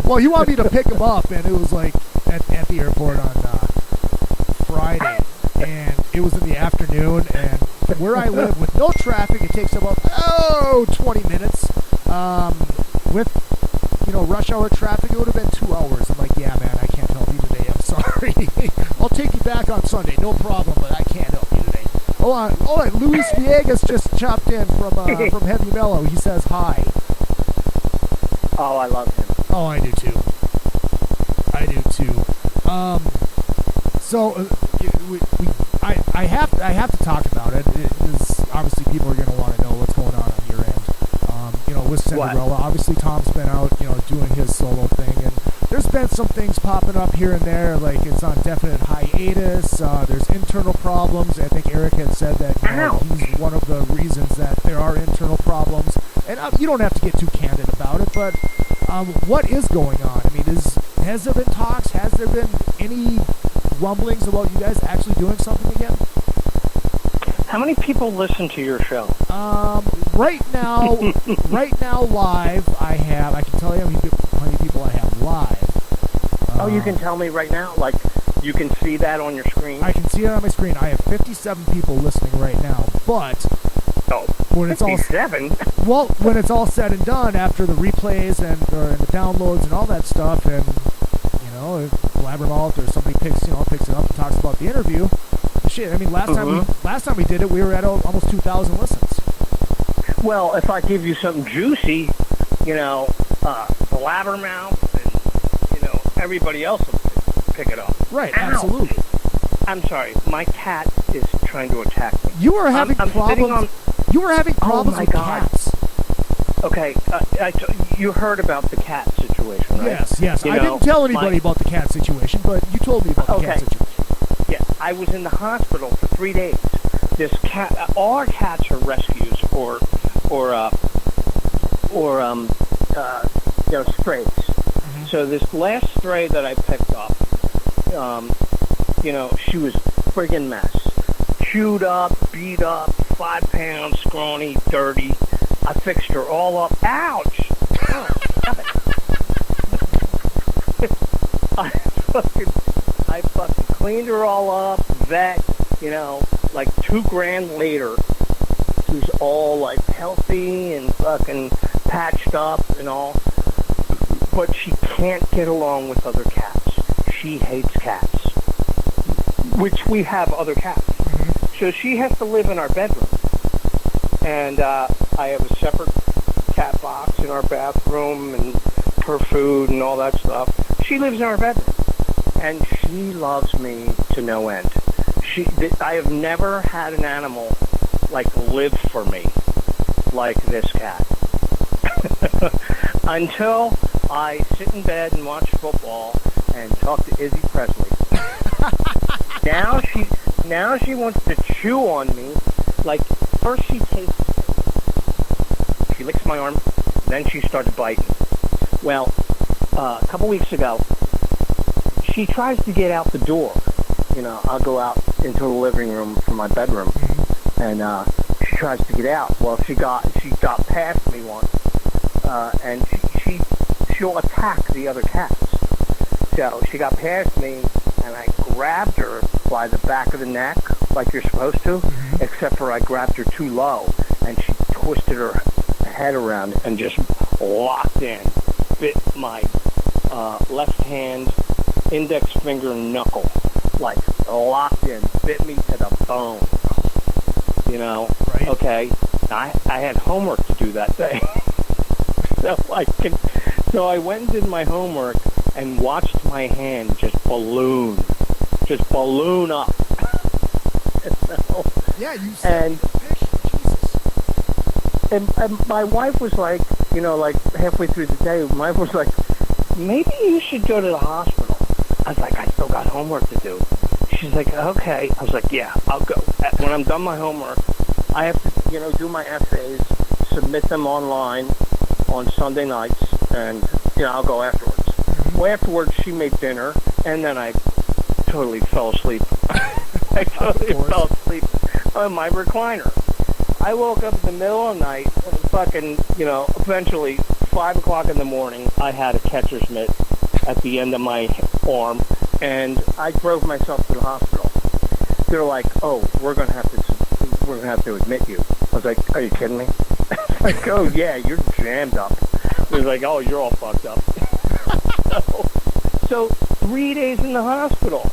Well, you want me to pick him up, and it was like at the airport on Friday, and it was in the afternoon, and from where I live, with no traffic, it takes about 20 minutes. With rush hour traffic, it would have been 2 hours. I'm like, yeah, man, I can't help you today. I'm sorry. I'll take you back on Sunday, no problem, but I can't help you today. Oh, Luis Villegas just chopped in from Heavy Mellow. He says hi. Oh, I love him. Oh, I do too. So I have to talk about it. Because obviously people are going to want to know what's going on your end. With Cinderella, obviously Tom's been out, doing his solo thing, and there's been some things popping up here and there, like it's on definite hiatus. There's internal problems. I think Eric had said that he's one of the reasons that there are internal problems. And you don't have to get too candid about it, but what is going on? I mean, has there been talks? Has there been any rumblings about you guys actually doing something again? How many people listen to your show? Right now live, I can tell you how many people I have live. You can tell me right now? Like, you can see that on your screen? I can see it on my screen. I have 57 people listening right now, but... when it's 57? When it's all said and done, after the replays and the downloads and all that stuff, and, Blabbermouth or somebody picks it up and talks about the interview... Shit, I mean, last time we did it, we were at almost 2,000 listens. Well, if I give you something juicy, Blabbermouth and, everybody else will pick it up. Right, absolutely. I'm sorry, my cat is trying to attack me. You were having problems. You were having problems with cats. Okay, you heard about the cat situation, right? Yes. I didn't tell anybody about the cat situation, but you told me about the cat situation. Yeah, I was in the hospital for 3 days. This cat, all our cats are rescues or strays. Mm-hmm. So this last stray that I picked up, she was friggin' mess. Chewed up, beat up, 5 pounds, scrawny, dirty. I fixed her all up. Ouch! Oh, stop it. I fucking cleaned her all up, vet, like $2,000 later. She's all like healthy and fucking patched up and all. But she can't get along with other cats. She hates cats. Which we have other cats. Mm-hmm. So she has to live in our bedroom. And I have a separate cat box in our bathroom and her food and all that stuff. She lives in our bedroom. and she loves me to no end. I have never had an animal like live for me like this cat. Until I sit in bed and watch football and talk to Izzy Presley. Now she wants to chew on me. Like, first she licks my arm, then she started biting. Well, a couple weeks ago, she tries to get out the door. You know, I'll go out into the living room from my bedroom, and she tries to get out. Well, she got past me once, and she'll attack the other cats. So she got past me, and I grabbed her by the back of the neck, like you're supposed to, except for I grabbed her too low, and she twisted her head around and just locked in, bit my left hand index finger knuckle, like locked in, bit me to the bone. You know, right. Okay. I had homework to do that day, so I went and did my homework and watched my hand just balloon up. So, yeah, you said. And my wife was like, you know, like halfway through the day, my wife was like, maybe you should go to the hospital. I was like, I still got homework to do. She's like, okay. I was like, yeah, I'll go. When I'm done my homework, I have to, you know, do my essays, submit them online on Sunday nights, and, you know, I'll go afterwards. Well, afterwards, she made dinner, and then I totally fell asleep. I totally fell asleep on my recliner. I woke up in the middle of the night, and fucking, you know, eventually, 5 o'clock in the morning, I had a catcher's mitt at the end of my arm, and I drove myself to the hospital. They're like, "Oh, we're gonna have to admit you." I was like, "Are you kidding me?" Like, "Oh yeah, you're jammed up." It was like, "Oh, you're all fucked up." So 3 days in the hospital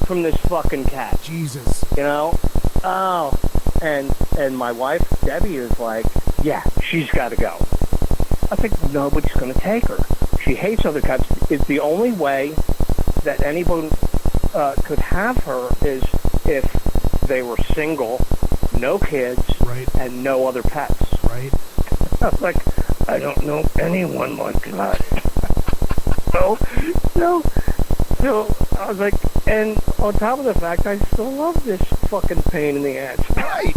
from this fucking cat. Jesus. You know? Oh. And my wife, Debbie, is like, "Yeah, she's got to go." I think nobody's going to take her. She hates other cats. It's the only way that anyone could have her is if they were single, no kids, right, and no other pets. Right. I was like, I don't know anyone like that. So I was like, and on top of the fact, I still love this fucking pain in the ass. Right.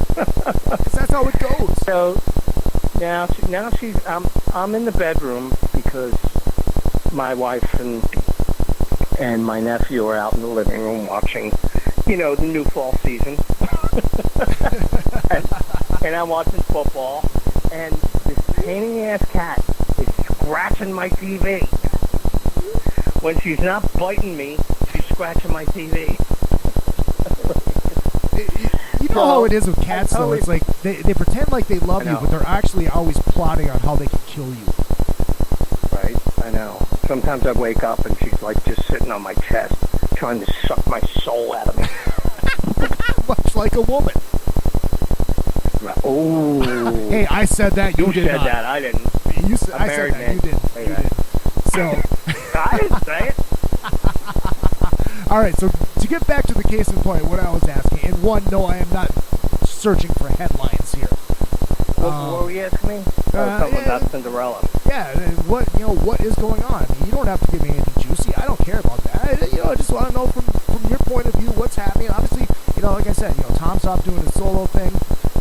Because that's how it goes. So now she's I'm in the bedroom because my wife and my nephew are out in the living room watching, you know, the new fall season. and I'm watching football, and this pain in the ass cat is scratching my TV. When she's not biting me, she's scratching my TV. You know how it is with cats, though. It's like they pretend like they love you, but they're actually always plotting on how they can kill you. Right, I know. Sometimes I wake up and she's like just sitting on my chest, trying to suck my soul out of me. Much like a woman. Oh. Hey, I said that. You did said not. that. I didn't. I said that. You didn't. Say you that. didn't. So. I didn't say it. All right. So to get back to the case in point, what I was asking, and one, no, I am not searching for headlines here. What were you asking me? Something about Cinderella. Yeah. What is going on? I mean, you don't have to give me anything juicy. I don't care about that. I just want to know from your point of view what's happening. Obviously, like I said, Tom stopped doing his solo thing.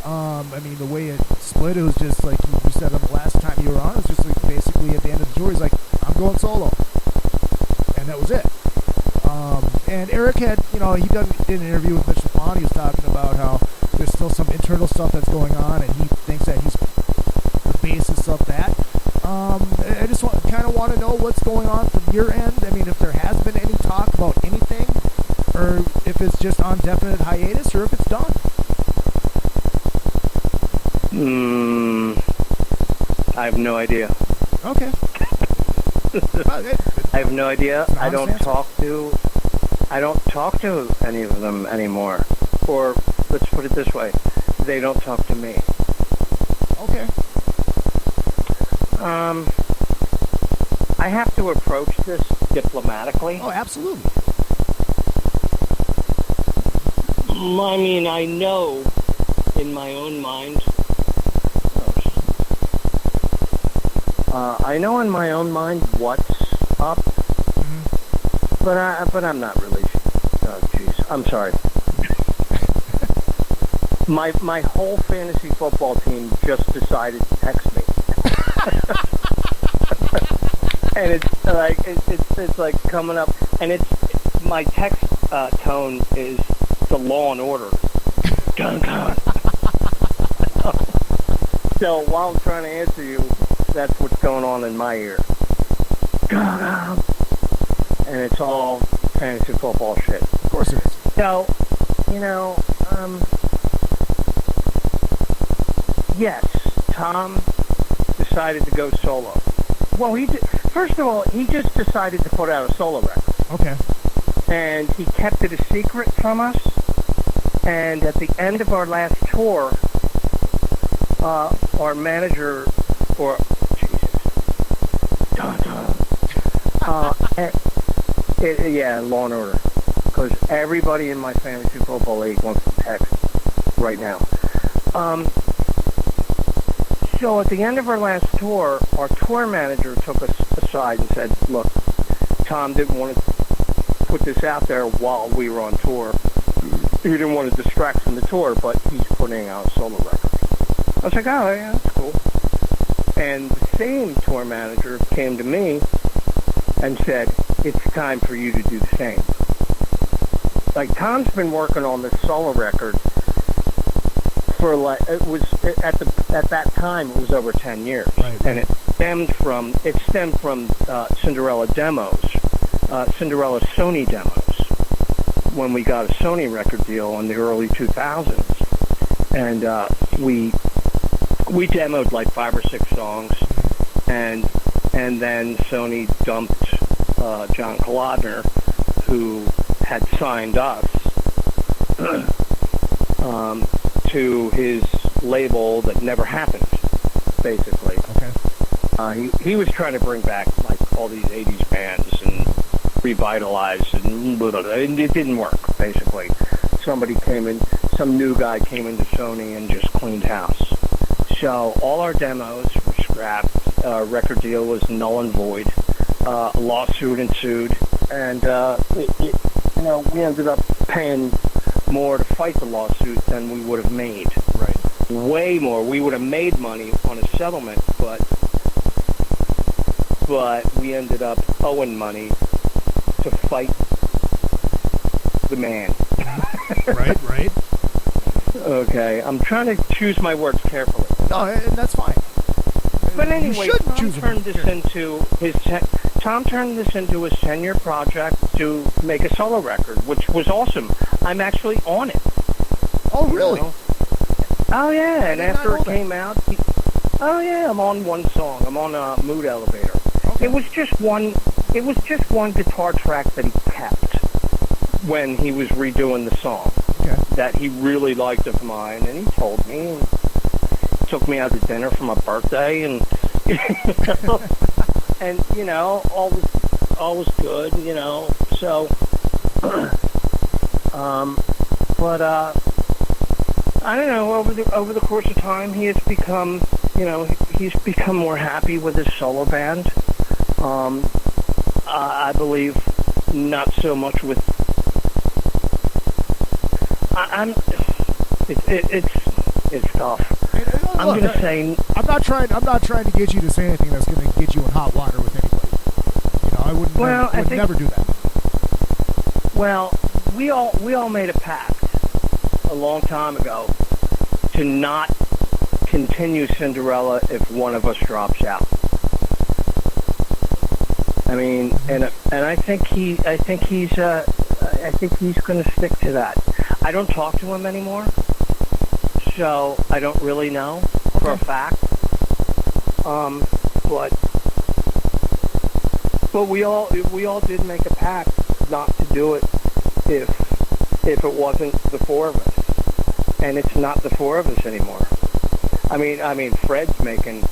I mean, the way it split, it was just like you said on the last time you were on. It was just like basically at the end of the tour, he's like, "I'm going solo," and that was it. And Eric had, he did an interview with Mitch LaFon. He was talking about how there's still some internal stuff that's going on, and he thinks that he's the basis of that. I just kind of want to know what's going on from your end. I mean, if there has been any talk about anything, or if it's just on definite hiatus, or if it's done. I have no idea. Okay. I have no idea. I don't talk to any of them anymore. Or let's put it this way, they don't talk to me. Okay. I have to approach this diplomatically? Oh, absolutely. I mean, I know in my own mind. I know in my own mind what's up, but I'm not really. Oh, jeez, I'm sorry. My whole fantasy football team just decided to text me, and it's like it's like coming up, and it's my text tone is the Law and Order. Dun, dun. So while I'm trying to answer you, that's what's going on in my ear. And it's all fantasy football shit. Of course it is. So, yes, Tom decided to go solo. Well, first of all, he just decided to put out a solo record. Okay. And he kept it a secret from us. And at the end of our last tour, our manager, or yeah, Law and Order, because everybody in my fantasy football league wants to text right now. So at the end of our last tour, our tour manager took us aside and said, "Look, Tom didn't want to put this out there while we were on tour. He didn't want to distract from the tour, but he's putting out a solo record." I was like, "Oh, yeah, that's cool." And the same tour manager came to me and said, "It's time for you to do the same." Like, Tom's been working on this solo record for at that time it was over 10 years, right. And it stemmed from Cinderella demos, Cinderella Sony demos, when we got a Sony record deal in the early 2000s, and we demoed like 5 or 6 songs, and then Sony dumped John Kolodner, who had signed us to his label that never happened, basically. Okay. He was trying to bring back like all these 80s bands and revitalize, and it didn't work, basically. Some new guy came into Sony and just cleaned house. So all our demos were scrapped. Record deal was null and void. A lawsuit ensued, and we ended up paying more to fight the lawsuit than we would have made. Right. Way more. We would have made money on a settlement, but we ended up owing money to fight the man. Right. Okay, I'm trying to choose my words carefully. No, that's fine. But anyway, Tom turned this into his 10-year project to make a solo record, which was awesome. I'm actually on it. Oh, really? Oh, yeah, and after it came out, I'm on one song. I'm on Mood Elevator. Okay. It was just one guitar track that he kept when he was redoing the song. Okay. That he really liked of mine, and he told me, and took me out to dinner for my birthday, and and all was good, So, but I don't know. Over the course of time, he has become, he's become more happy with his solo band. I believe not so much with. It's tough. I'm going to say I'm not trying to get you to say anything that's going to get you in hot water with anybody. I wouldn't. Well, I would never do that. Well, we all made a pact a long time ago to not continue Cinderella if one of us drops out. I mean, and I think he's going to stick to that. I don't talk to him anymore, so I don't really know for a fact. But we all did make a pact not to do it if it wasn't the four of us, and it's not the four of us anymore. I mean, Fred's making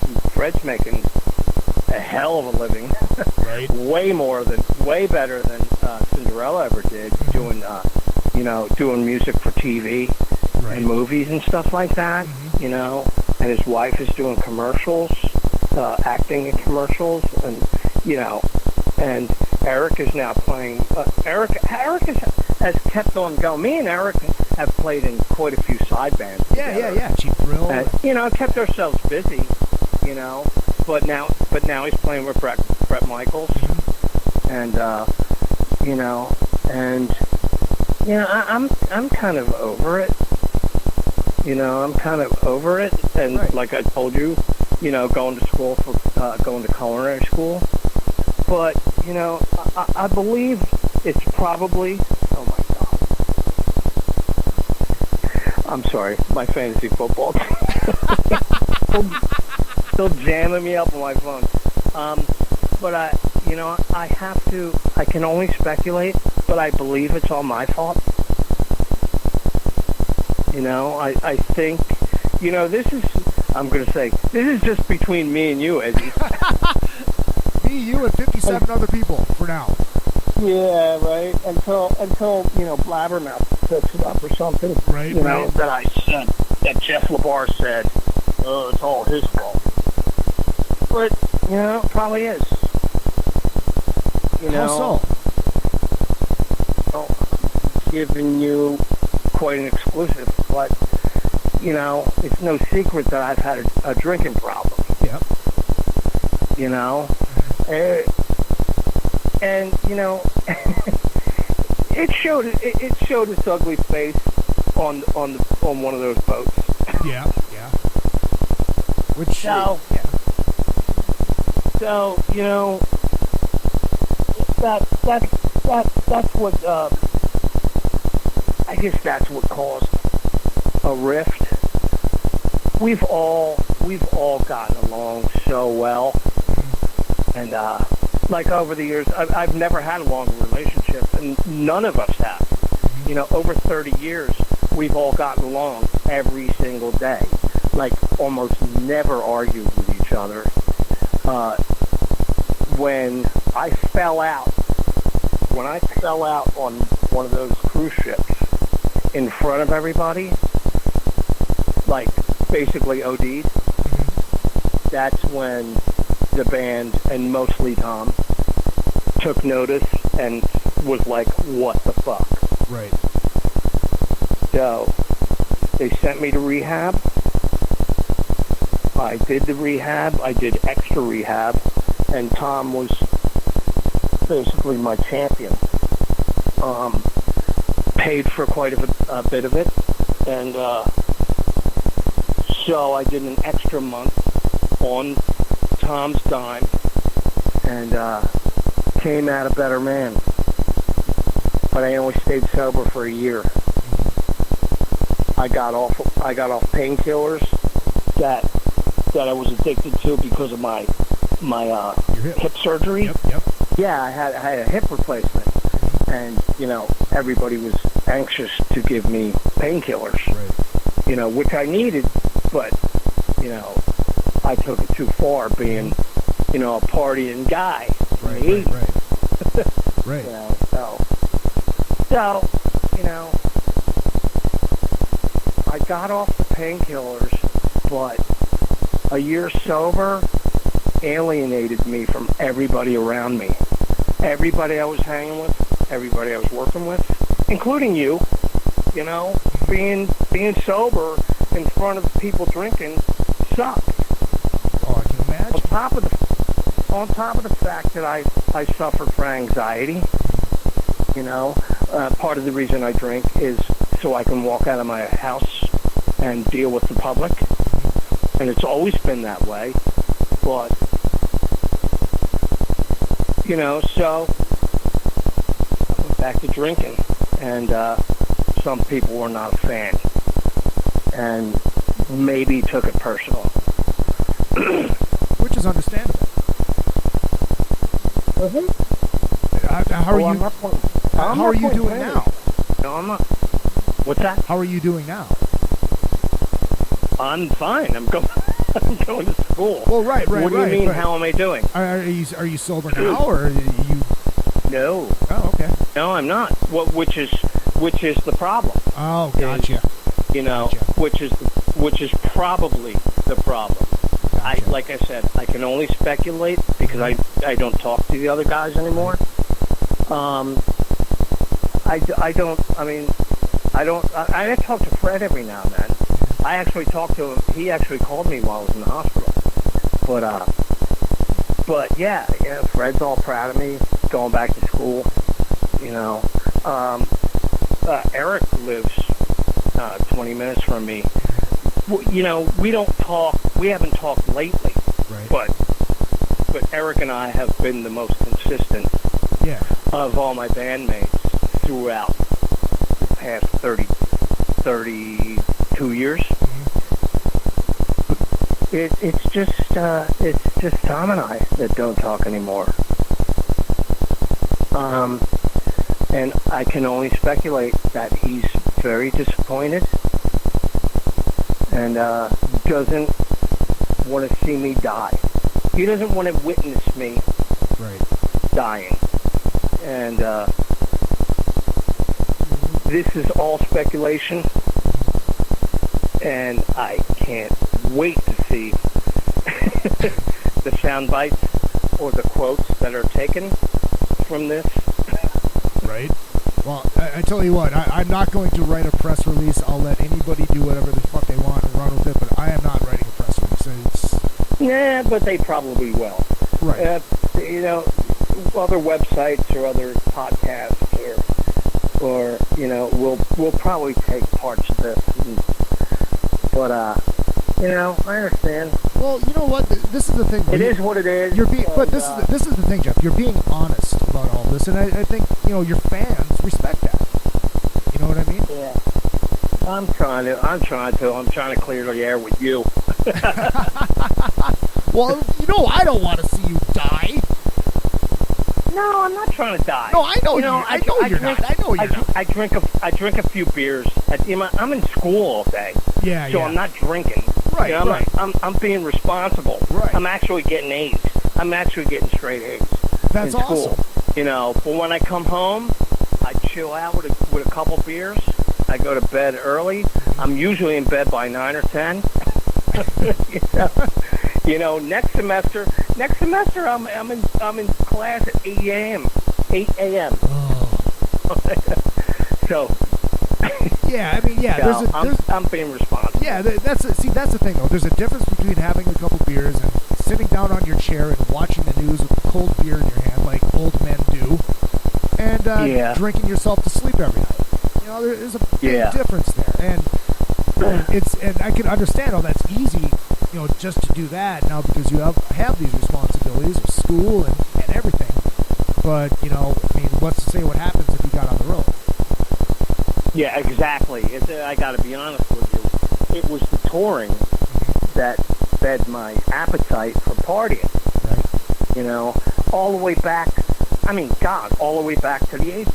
a hell of a living, right? way better than Cinderella ever did, doing doing music for TV and movies and stuff like that. You know, and his wife is doing commercials, acting in commercials, and and Eric is now playing. Eric has kept on going. Me and Eric have played in quite a few side bands. Yeah. Cheap Thrill. Kept ourselves busy. But now he's playing with Brett Michaels, and I'm kind of over it. I'm kind of over it, and like I told you, going to school going to culinary school. But I believe it's probably. Oh my God! I'm sorry, my fantasy football team. Still jamming me up on my phone. But I can only speculate, but I believe it's all my fault. I think, I'm going to say, this is just between me and you, Izzy. Me, you, and 57 other people for now. Yeah, right. Until Blabbermouth picks it up or something. Right. That I said, that Jeff LaBar said, oh, it's all his fault. But, it probably is. How so? Well, giving you quite an exclusive, but, it's no secret that I've had a drinking problem. Yep. And it showed its ugly face on one of those boats. Yeah. Which So that's what I guess that's what caused a rift. We've all gotten along so well, and like over the years, I've never had a long relationship, and none of us have. Over 30 years, we've all gotten along every single day. Like almost never argued with each other. When I fell out on one of those cruise ships in front of everybody, like basically OD'd, that's when the band, and mostly Tom, took notice and was like, what the fuck? Right. So they sent me to rehab. I did the rehab. I did extra rehab, and Tom was basically my champion. Paid for quite a bit of it, and so I did an extra month on Tom's dime, and came out a better man. But I only stayed sober for a year. I got off painkillers that I was addicted to because of my hip surgery. Yep. Yeah, I had a hip replacement, and everybody was anxious to give me painkillers. Right. Which I needed, but I took it too far, being a partying guy. Right. Right. So I got off the painkillers, but a year sober alienated me from everybody around me. Everybody I was hanging with, everybody I was working with, including you, being sober in front of people drinking sucked. Oh, I can imagine. On top of the fact that I suffered from anxiety, part of the reason I drink is so I can walk out of my house and deal with the public. And it's always been that way. But, so I went back to drinking. And some people were not a fan. And maybe took it personal. Which is understandable. How are you doing now? No, I'm not. What's that? How are you doing now? I'm fine. I'm going. I'm going to school. Well, right. What do you mean? But how am I doing? Are you sober now, or are you? No. Oh, okay. No, I'm not. Which is the problem. Oh, gotcha. Which is probably the problem. Gotcha. Like I said, I can only speculate because I don't talk to the other guys anymore. I talk to Fred every now and then. I actually talked to him. He actually called me while I was in the hospital. But yeah, Fred's all proud of me going back to school. Eric lives 20 minutes from me. We don't talk. We haven't talked lately. Right. But Eric and I have been the most consistent of all my bandmates throughout the past 32 years. It's just Tom and I that don't talk anymore. And I can only speculate that he's very disappointed and doesn't want to see me die. He doesn't want to witness me dying. And this is all speculation, and I can't wait to see the sound bites or the quotes that are taken from this. Right. Well, I tell you what, I'm not going to write a press release. I'll let anybody do whatever the fuck they want and run with it, but I am not writing a press release. Yeah, but they probably will. Right. Other websites or other podcasts or will probably take parts of this. But I understand. Well, you know what? This is the thing. It is what it is. But this is the thing, Jeff. You're being honest about all this, and I think your fans respect that. You know what I mean? Yeah. I'm trying to clear the air with you. Well, I don't want to see you die. No, I'm not trying to die. No, I know you're not. I know you're not. I drink a few beers. I'm in school all day. Yeah, so I'm not drinking. Right, I'm being responsible. Right. I'm actually getting A's. I'm actually getting straight A's. That's in school. Awesome. But when I come home, I chill out with a couple beers. I go to bed early. I'm usually in bed by 9 or 10. Next semester I'm in class at 8 a.m. 8 a.m. Oh. So I'm being responsible. Yeah, that's the thing though. There's a difference between having a couple beers and sitting down on your chair and watching the news with a cold beer in your hand, like old men do, and drinking yourself to sleep every night. There's a big difference there, and I can understand how that's easy, just to do that now because you have these responsibilities of school and everything. But what's to say what happens if you got on the road? Yeah, exactly. I got to be honest with you. It was the touring that fed my appetite for partying. Right. All the way back. All the way back to the 80s.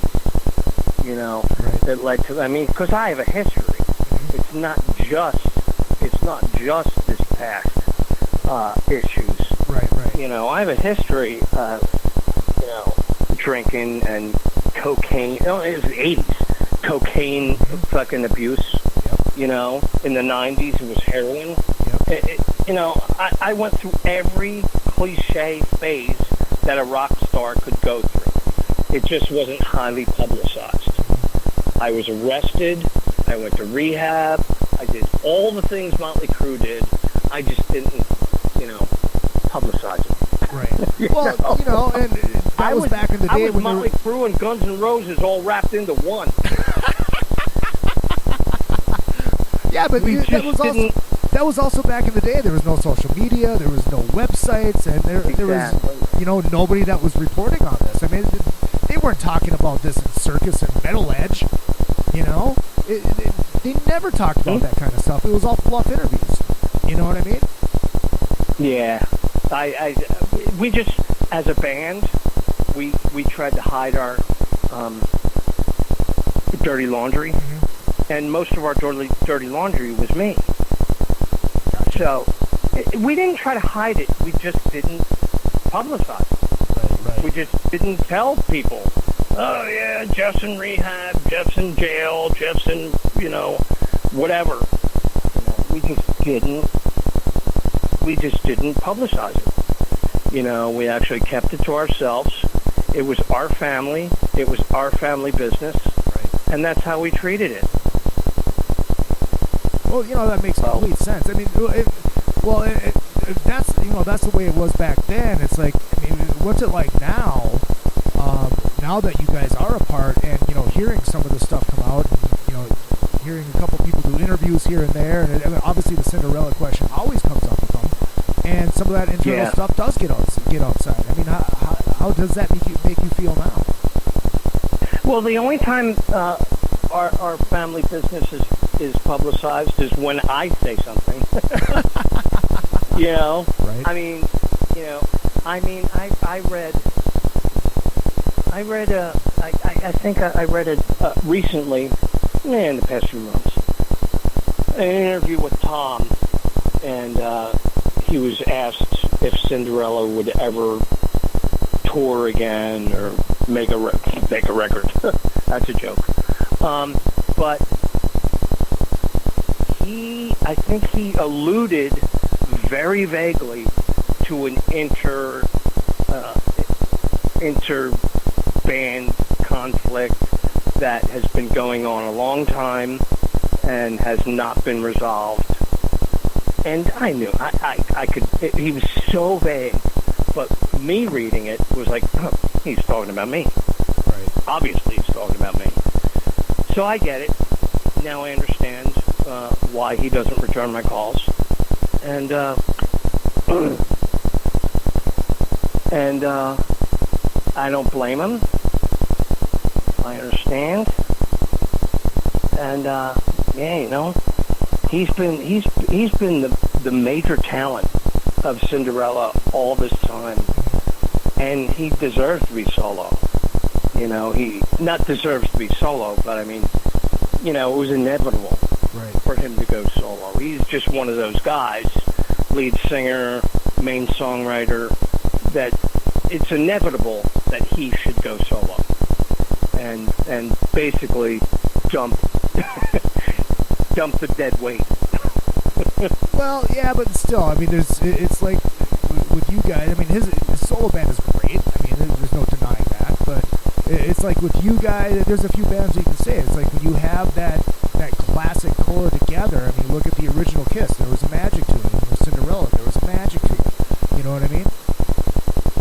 Right. It led to. Because I have a history. It's not just this past issues. Right. I have a history of drinking and cocaine. It was the 80s. Cocaine fucking abuse. Yep. In the 90s it was heroin. Yep. I went through every cliche phase that a rock star could go through. It just wasn't highly publicized. I was arrested. I went to rehab. I did all the things Motley Crue did. I just didn't, publicize it. Right. Well, and that was back in the day when Motley Crue and Guns N' Roses all wrapped into one. Yeah, but that was also back in the day. There was no social media. There was no websites, and there was nobody that was reporting on this. They weren't talking about this in Circus and Metal Edge. They never talked about that kind of stuff. It was all fluff interviews. You know what I mean? Yeah. We just, as a band, we tried to hide our dirty laundry, and most of our dirty laundry was me. Gotcha. So, we didn't try to hide it. We just didn't publicize it. Right. We just didn't tell people, oh, yeah, Jeff's in rehab, Jeff's in jail, Jeff's in, whatever. We just didn't publicize it. We actually kept it to ourselves. It was our family. It was our family business. Right. And that's how we treated it. Well, that makes complete sense. I mean, that's that's the way it was back then. It's like, I mean, what's it like now? Now that you guys are apart, and hearing some of the stuff come out, and hearing a couple people do interviews here and there, and I mean, obviously the Cinderella question always comes up with them, and some of that internal stuff does get outside. I mean, how does that make you feel now? Well, the only time our family business is publicized is when I say something. Right. I read recently, in the past few months, an interview with Tom, and he was asked if Cinderella would ever tour again or make a record. That's a joke. But I think he alluded very vaguely to an inter-band conflict that has been going on a long time and has not been resolved. And I knew, I could, he was so vague, but me reading it was like, oh, he's talking about me. Right. Obviously he's talking about me. So I get it. Now I understand why he doesn't return my calls. And I don't blame him. I understand. And he's been the major talent of Cinderella all this time, and he deserves to be solo. He not deserves to be solo, but I mean, it was inevitable for him to go solo. He's just one of those guys, lead singer, main songwriter, that it's inevitable that he should go solo and basically dump the dead weight. Well, yeah, but still, I mean, it's like with you guys. I mean, his solo band is great. I mean, there's no denying that. But it's like with you guys, there's a few bands you can say. It's like when you have that classic core together. I mean, look at the original Kiss. There was a magic to it. There was Cinderella. There was a magic to it. You know what I mean?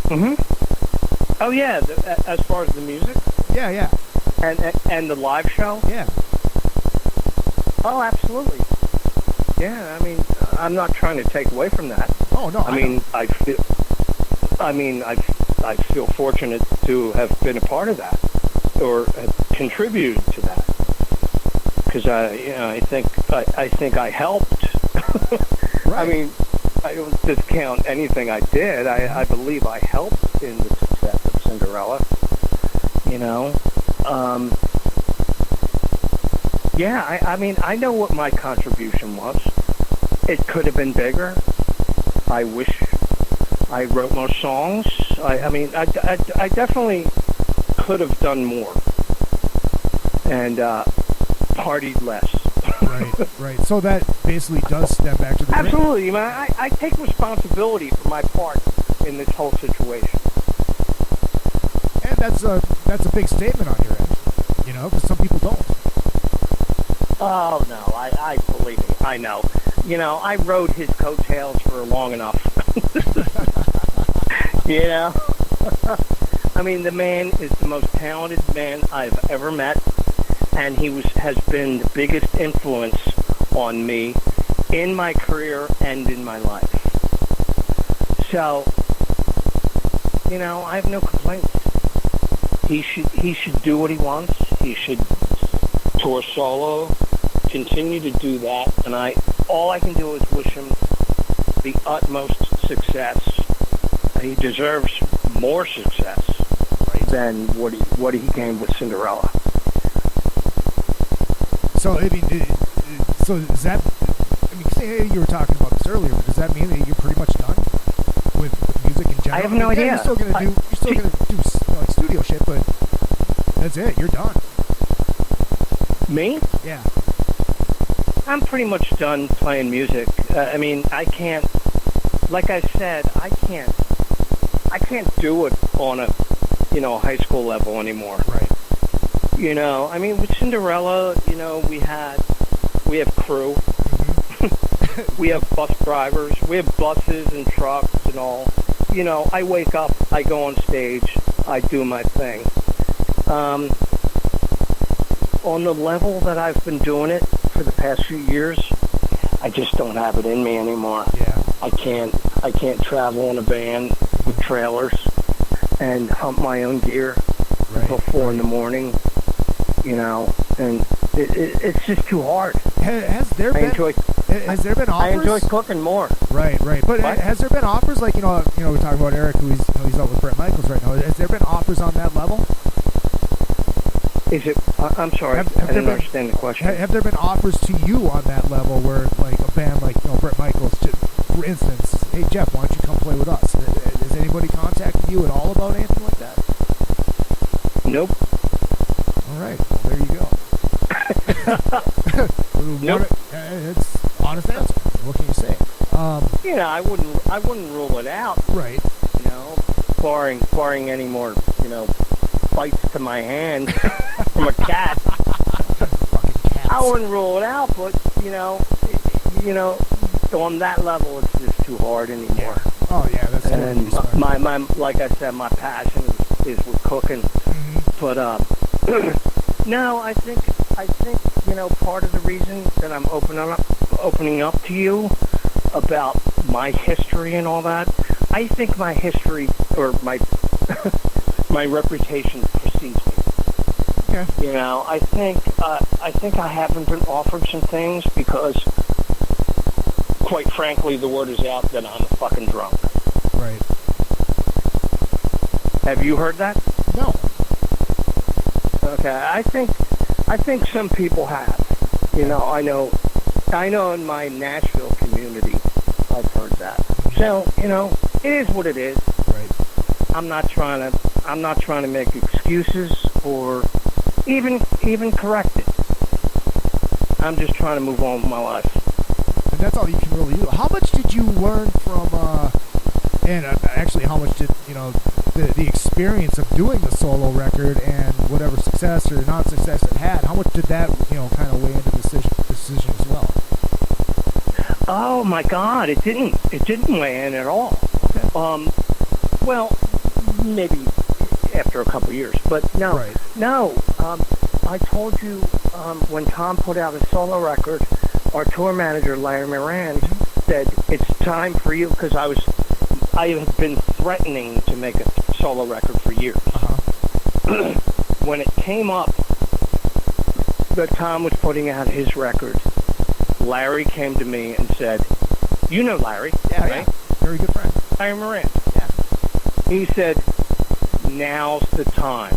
Mm-hmm. Oh yeah. As far as the music. Yeah. And the live show. Yeah. Oh, absolutely. Yeah, I mean, I'm not trying to take away from that. Oh no. I feel fortunate to have been a part of that, or have contributed to that, because I think I helped. Right. I mean, I don't discount anything I did. I believe I helped in the success of Cinderella. Yeah, I mean, I know what my contribution was. It could have been bigger. I wish I wrote more songs. I mean, I definitely could have done more and partied less. Right. So that basically does step back to the absolutely, man. I take responsibility for my part in this whole situation. And that's a big statement on your end, because some people don't. Oh no, I believe me. I know. I rode his coattails for long enough. I mean, the man is the most talented man I've ever met, and he has been the biggest influence on me in my career and in my life. So, I have no complaints. He should do what he wants. He should tour solo, continue to do that, and all I can do is wish him the utmost success. He deserves more success than what he gained with Cinderella. So I mean, so is that? I mean, 'cause you were talking about this earlier, but does that mean that you're pretty much done with music in general? I have no idea. You're still gonna do like studio shit, but that's it. You're done. Me? Yeah. I'm pretty much done playing music. I mean, I can't. Like I said, I can't do it on a, high school level anymore. Right. I mean, with Cinderella, we have crew. Mm-hmm. We have bus drivers. We have buses and trucks and all. I wake up, I go on stage, I do my thing. On the level that I've been doing it for the past few years, I just don't have it in me anymore. Yeah. I can't travel in a van with trailers and hump my own gear until 4 in the morning, and it's just too hard. Has there been offers? I enjoy cooking more. Right. But has there been offers like, we're talking about Eric, he's out with Bret Michaels right now. Has there been offers on that level? Is it? I'm sorry, I didn't understand the question. Have there been offers to you on that level where, like, a band like Bret Michaels, for instance, hey Jeff, why don't you come play with us? Has anybody contacted you at all about anything like that? Nope. All right, well, there you go. Nope. It's honest answer. What can you say? I wouldn't rule it out. Right. Barring any more, bites to my hand from a cat. I wouldn't rule it out, but on that level, it's just too hard anymore. Yeah. Oh yeah, that's. And my like I said, my passion is with cooking. Mm-hmm. But no, I think part of the reason that I'm opening up to you about my history and all that, I think my history or my my reputation precedes me. Okay. I think I haven't been offered some things because, quite frankly, the word is out that I'm a fucking drunk. Right. Have you heard that? No. Okay, I think some people have. I know in my Nashville community, I've heard that. So, it is what it is. Right. I'm not trying to make excuses or even correct it. I'm just trying to move on with my life. And that's all you can really do. How much did you learn from, actually how much did, the experience of doing the solo record and whatever success or not success it had, how much did that, kind of weigh into the decision as well? Oh my God, it didn't weigh in at all. Okay. Well, maybe after a couple years, but no. Right. No. I told you when Tom put out his solo record, our tour manager Larry Moran said it's time for you, because I have been threatening to make a solo record for years. Uh-huh. When it came up that Tom was putting out his record, Larry came to me and said, "You know Larry, yeah, right? Yeah. Very good friend. Larry Moran." Yeah. He said, "Now's the time.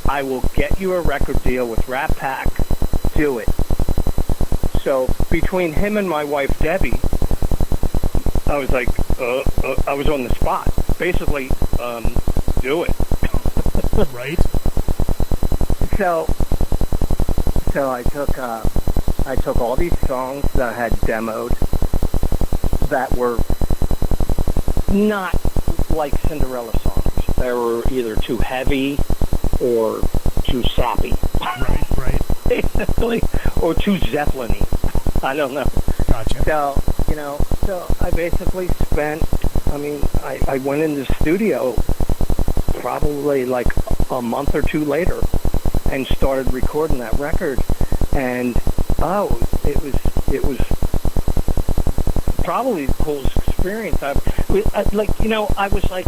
I will get you a record deal with Rat Pack. Do it." So between him and my wife Debbie, I was like, I was on the spot. Basically, do it. Right. So I took all these songs that I had demoed that were not like Cinderella songs. They were either too heavy or too sappy. Right. Basically, or too Zeppelin-y. I don't know. Gotcha. So I basically spent, I went in the studio probably like a month or two later and started recording that record, and it was probably the coolest experience. I was like,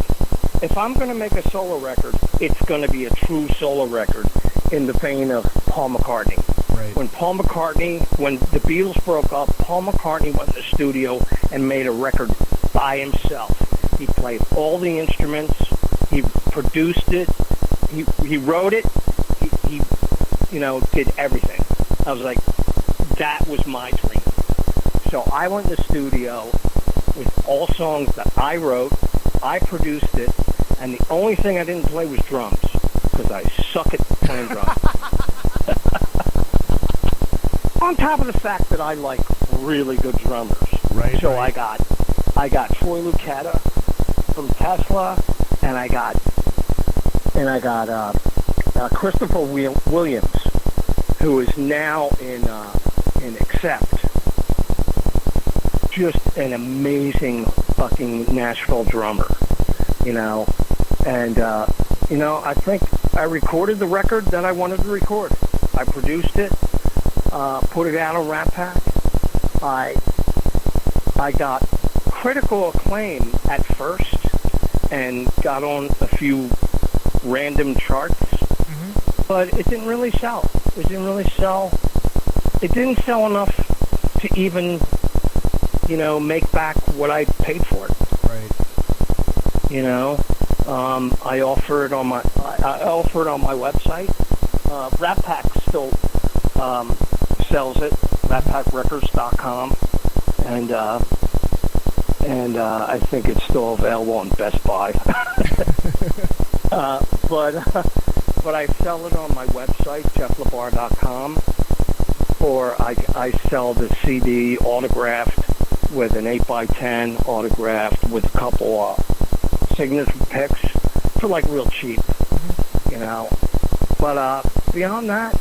if I'm going to make a solo record, it's going to be a true solo record in the vein of Paul McCartney. Right. When the Beatles broke up, Paul McCartney went in the studio and made a record by himself. He played all the instruments. He produced it. He wrote it. He did everything. I was like, that was my dream. So I went in the studio with all songs that I wrote. I produced it, and the only thing I didn't play was drums because I suck at playing drums. On top of the fact that I like really good drummers. Right. So I got Troy Lucetta from Tesla, and I got Christopher Williams, who is now in Accept. Just an amazing fucking Nashville drummer, you know. And you know, I think I recorded the record that I wanted to record. I produced it, put it out on Rat Pack. I got critical acclaim at first and got on a few random charts, but it didn't really sell. It didn't sell enough to even, you know, make back what I paid for it. Right. You know, I offer it on my website. Rat Pack still sells it. RatPackRecords.com, and I think it's still available on Best Buy. But I sell it on my website, JeffLaBar.com, or I sell the CD autographed with an 8x10 autographed with a couple signature picks for like real cheap, you know. But beyond that,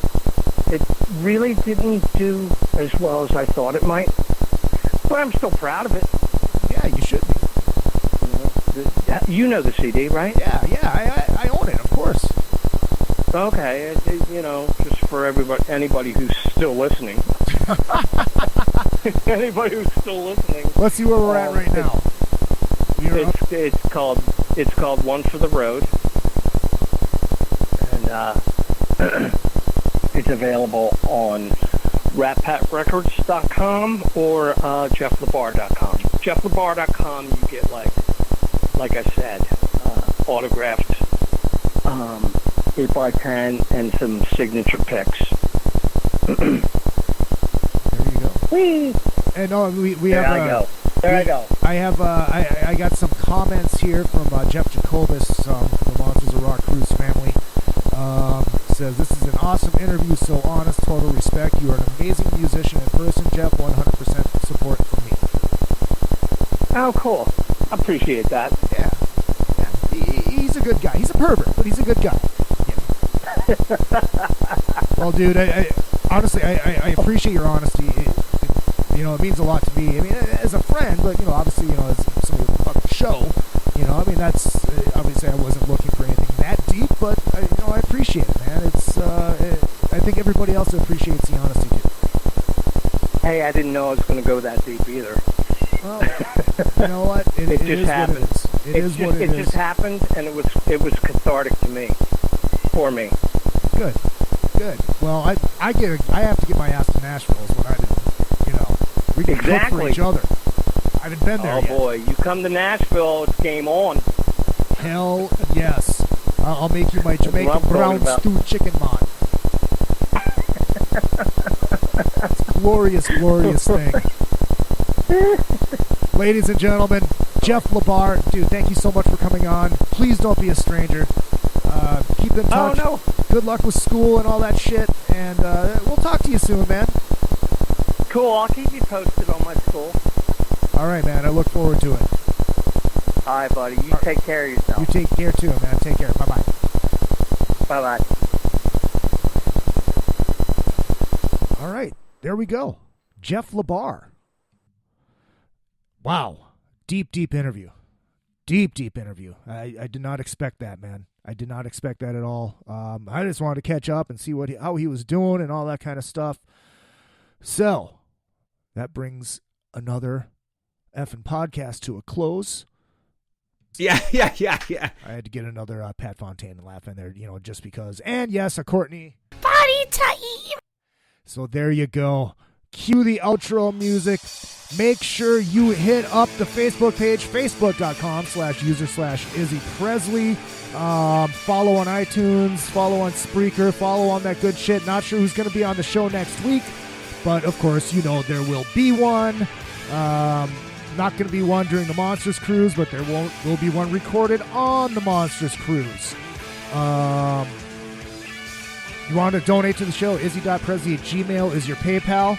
it really didn't do as well as I thought it might. But I'm still proud of it. Yeah, you should be. You know the CD, right? Yeah, I own it, of course. Okay, you know, just for anybody who's still listening. Anybody who's still listening. Let's see where we're at right now. It's called One for the Road, and it's available on RatPackRecords.com or JeffLaBar.com. JeffLaBar.com, you get like I said, autographed 8x10 and some signature picks. There you go. Whee! And we There have. I go. I have. I got some comments here from Jeff Jacobus from the Monsters of Rock Cruise family. Says this is an awesome interview, so honest, total respect. You are an amazing musician in person, Jeff. 100% support from me. Oh, cool. I appreciate that. Yeah. He's a good guy. He's a pervert, but he's a good guy. Yeah. Well, dude, I honestly appreciate your honesty. You know, it means a lot to me. I mean, as a friend, but, you know, obviously, you know, as somebody on the show, you know, I mean, that's, obviously I wasn't looking for anything that deep, but, you know, I appreciate it, man. It's, I think everybody else appreciates the honesty, too. Hey, I didn't know I was going to go that deep either. Well, you know what? It just happened. It just happened, and it was cathartic to me, for me. Good. Well, I have to get my ass to Nashville is what I did. You know, we can cook for each other. I haven't been there yet. Oh boy, you come to Nashville, it's game on. Hell yes. I'll make you my Jamaican brown stew chicken mod. It's a glorious thing. Ladies and gentlemen, Jeff LaBar, dude, thank you so much for coming on. Please don't be a stranger. Keep in touch. Oh, no. Good luck with school and all that shit, and we'll talk to you soon, man. Cool, I'll keep you posted on my school. All right, man, I look forward to it. All right, buddy, you take care of yourself. You take care, too, man. Take care. Bye-bye. Bye-bye. All right, there we go. Jeff LaBar. Wow. Deep interview. Deep interview. I did not expect that, man. I did not expect that at all. I just wanted to catch up and see how he was doing and all that kind of stuff. So, that brings another effing podcast to a close. Yeah. I had to get another Pat Fontaine laugh in there, you know, just because. And yes, a Courtney. Party time! So there you go. Cue the outro music. Make sure you hit up the Facebook page, facebook.com/user/Izzy Presley. Follow on iTunes, follow on Spreaker, follow on that good shit. Not sure who's going to be on the show next week, But, of course, you know there will be one. Not going to be one during the Monsters Cruise, but there will be one recorded on the Monsters Cruise. You want to donate to the show, izzy.presley@gmail is your PayPal.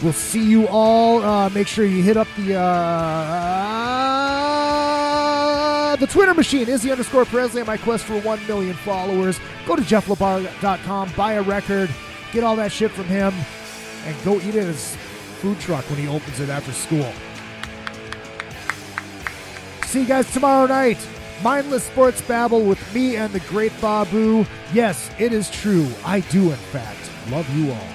We'll see you all. Make sure you hit up the Twitter machine, Izzy_Presley, on my quest for 1 million followers. Go to jefflabar.com, buy a record, get all that shit from him, and go eat it at his food truck when he opens it after school. See you guys tomorrow night. Mindless Sports Babble with me and the great Babu. Yes, it is true. I do, in fact, love you all.